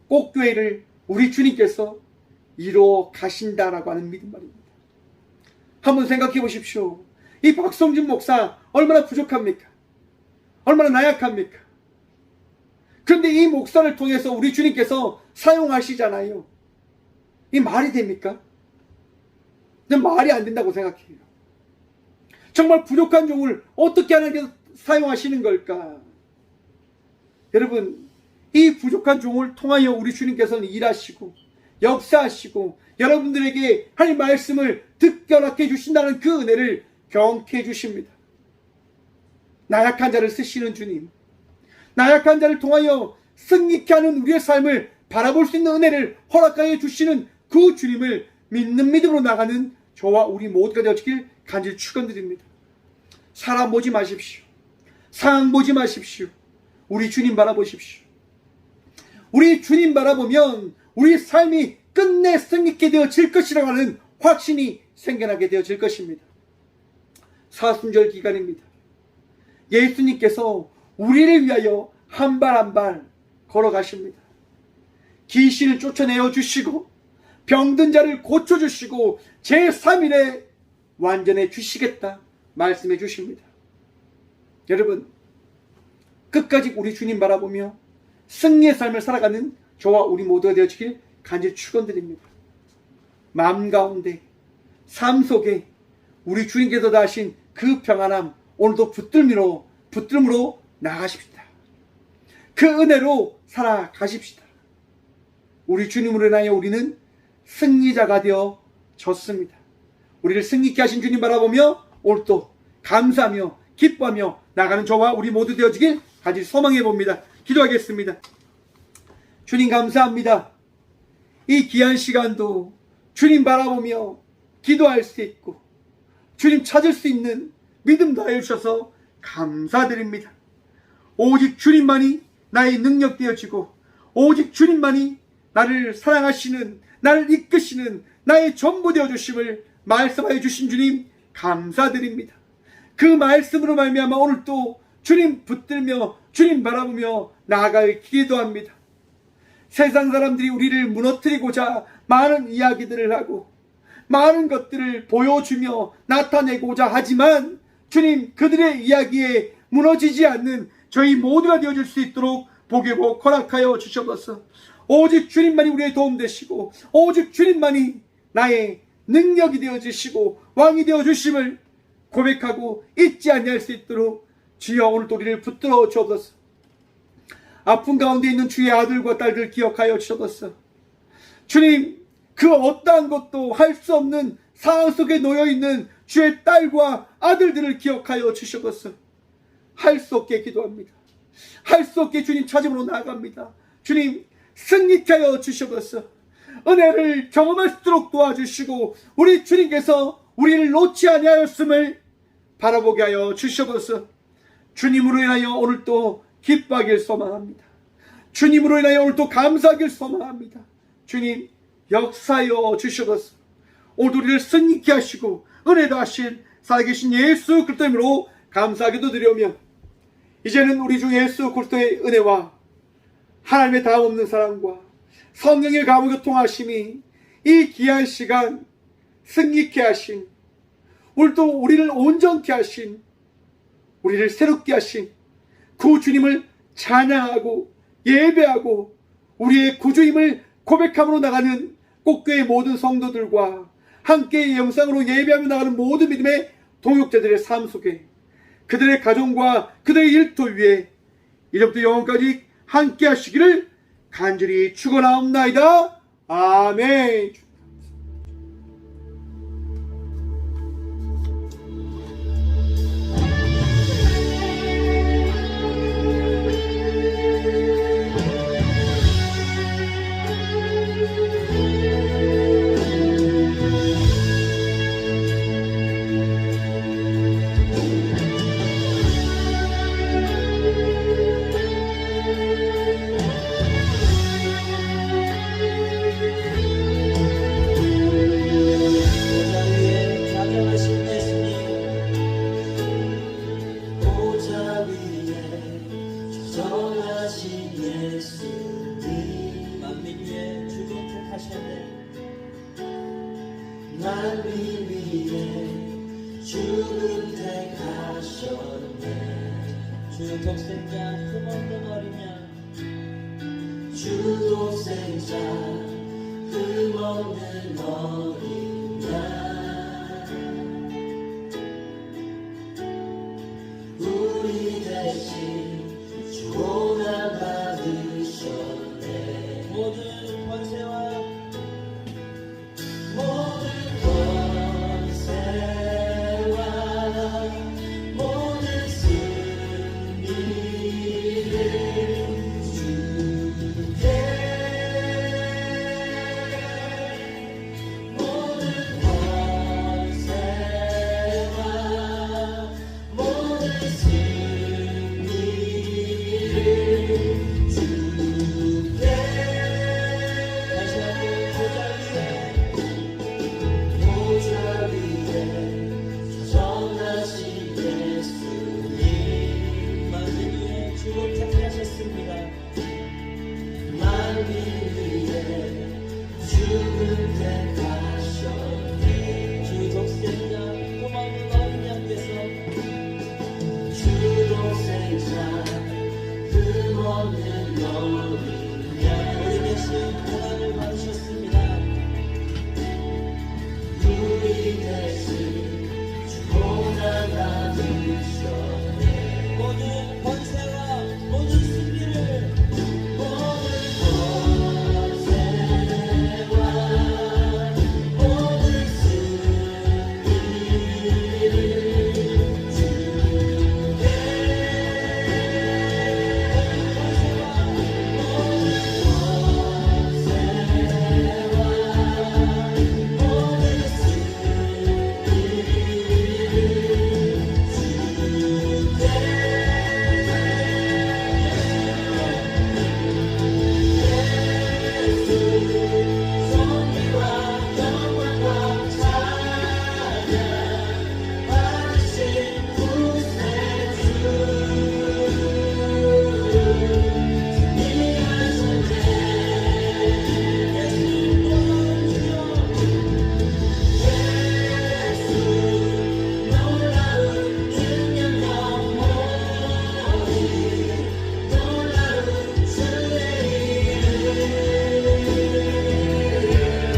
꼭교회를 우리 주님께서 이루어 가신다라고 하는 믿음 말입니다. 한번 생각해 보십시오. 이 박성준 목사 얼마나 부족합니까? 얼마나 나약합니까? 그런데 이 목사를 통해서 우리 주님께서 사용하시잖아요. 이 말이 됩니까? 말이 안 된다고 생각해요. 정말 부족한 종을 어떻게 하나님께서 사용하시는 걸까? 여러분, 이 부족한 종을 통하여 우리 주님께서는 일하시고 역사하시고 여러분들에게 하나님 말씀을 듣게 허락해 주신다는 그 은혜를 경쾌해 주십니다. 나약한 자를 쓰시는 주님, 나약한 자를 통하여 승리케 하는 우리의 삶을 바라볼 수 있는 은혜를 허락하여 주시는 그 주님을 믿는 믿음으로 나가는 저와 우리 모두가 되어지길 간절히 축원드립니다. 사람 보지 마십시오. 상황 보지 마십시오. 우리 주님 바라보십시오. 우리 주님 바라보면 우리 삶이 끝내 승리케 되어질 것이라고 하는 확신이 생겨나게 되어질 것입니다. 사순절 기간입니다. 예수님께서 우리를 위하여 한 발 한 발 걸어가십니다. 귀신을 쫓아내어 주시고 병든 자를 고쳐주시고 제3일에 완전해 주시겠다 말씀해 주십니다. 여러분, 끝까지 우리 주님 바라보며 승리의 삶을 살아가는 저와 우리 모두가 되어지길 간절히 축원드립니다. 마음 가운데, 삶 속에 우리 주님께서 다하신 그 평안함 오늘도 붙들므로 나가십시다. 그 은혜로 살아가십시다. 우리 주님으로 인하여 우리는 승리자가 되어졌습니다. 우리를 승리케 하신 주님 바라보며 오늘도 감사하며 기뻐하며 나가는 저와 우리 모두 되어지길 간절히 소망해 봅니다. 기도하겠습니다. 주님 감사합니다. 이 귀한 시간도 주님 바라보며 기도할 수 있고 주님 찾을 수 있는 믿음 다해 주셔서 감사드립니다. 오직 주님만이 나의 능력 되어지고 오직 주님만이 나를 사랑하시는, 나를 이끄시는 나의 전부 되어주심을 말씀하여 주신 주님 감사드립니다. 그 말씀으로 말미암아 오늘 또 주님 붙들며 주님 바라보며 나아갈 기도합니다. 세상 사람들이 우리를 무너뜨리고자 많은 이야기들을 하고 많은 것들을 보여주며 나타내고자 하지만 주님, 그들의 이야기에 무너지지 않는 저희 모두가 되어줄 수 있도록 복의 복 허락하여 주셔서 오직 주님만이 우리의 도움 되시고 오직 주님만이 나의 능력이 되어주시고 왕이 되어주심을 고백하고 잊지 아니할 수 있도록 주여 오늘도 우리를 붙들어 주옵소서. 아픈 가운데 있는 주의 아들과 딸들 기억하여 주옵소서. 주님, 그 어떠한 것도 할 수 없는 상황 속에 놓여있는 주의 딸과 아들들을 기억하여 주옵소서. 할 수 없게 기도합니다. 할 수 없게 주님 찾음으로 나아갑니다. 주님, 승리케 하여 주시옵소서. 은혜를 경험할 수 있도록 도와주시고 우리 주님께서 우리를 놓지 아니하였음을 바라보게 하여 주시옵소서. 주님으로 인하여 오늘도 기뻐하길 소망합니다. 주님으로 인하여 오늘도 감사하길 소망합니다. 주님 역사하여 주시옵소서. 오늘도 우리를 승리케 하시고 은혜도 하신 살아계신 예수 그리스도 이름으로 감사하기도 드리오며, 이제는 우리 주 예수 그리스도의 은혜와 하나님의 다함없는 사랑과 성령의 감화교통하심이 이 귀한 시간 승리케 하신, 오늘도 우리를 온전케 하신, 우리를 새롭게 하신 그 주님을 찬양하고 예배하고 우리의 구주임을 고백함으로 나가는 꽃교회 모든 성도들과 함께 이 영상으로 예배하며 나가는 모든 믿음의 동역자들의 삶 속에, 그들의 가정과 그들의 일터 위에 이제부터 영원까지 함께 하시기를 간절히 축원하옵나이다. 아멘. 주 독생자 흠없는 어린 양, 주 독생자 흠없는 어린 양, 우리 대신 주 고난 받으셨네. 모든 권세와 모든 승리를 주께, 모든 권세와 모든 승리를 주께. 다시 한번 보좌 위에 자정하신 예수님, 만민 위에 주로 택하셨습니다. 만민 위에 주를 택하셨네. 주 독생자 흠없는 어린 양께서 주 독생자 흠없는 어린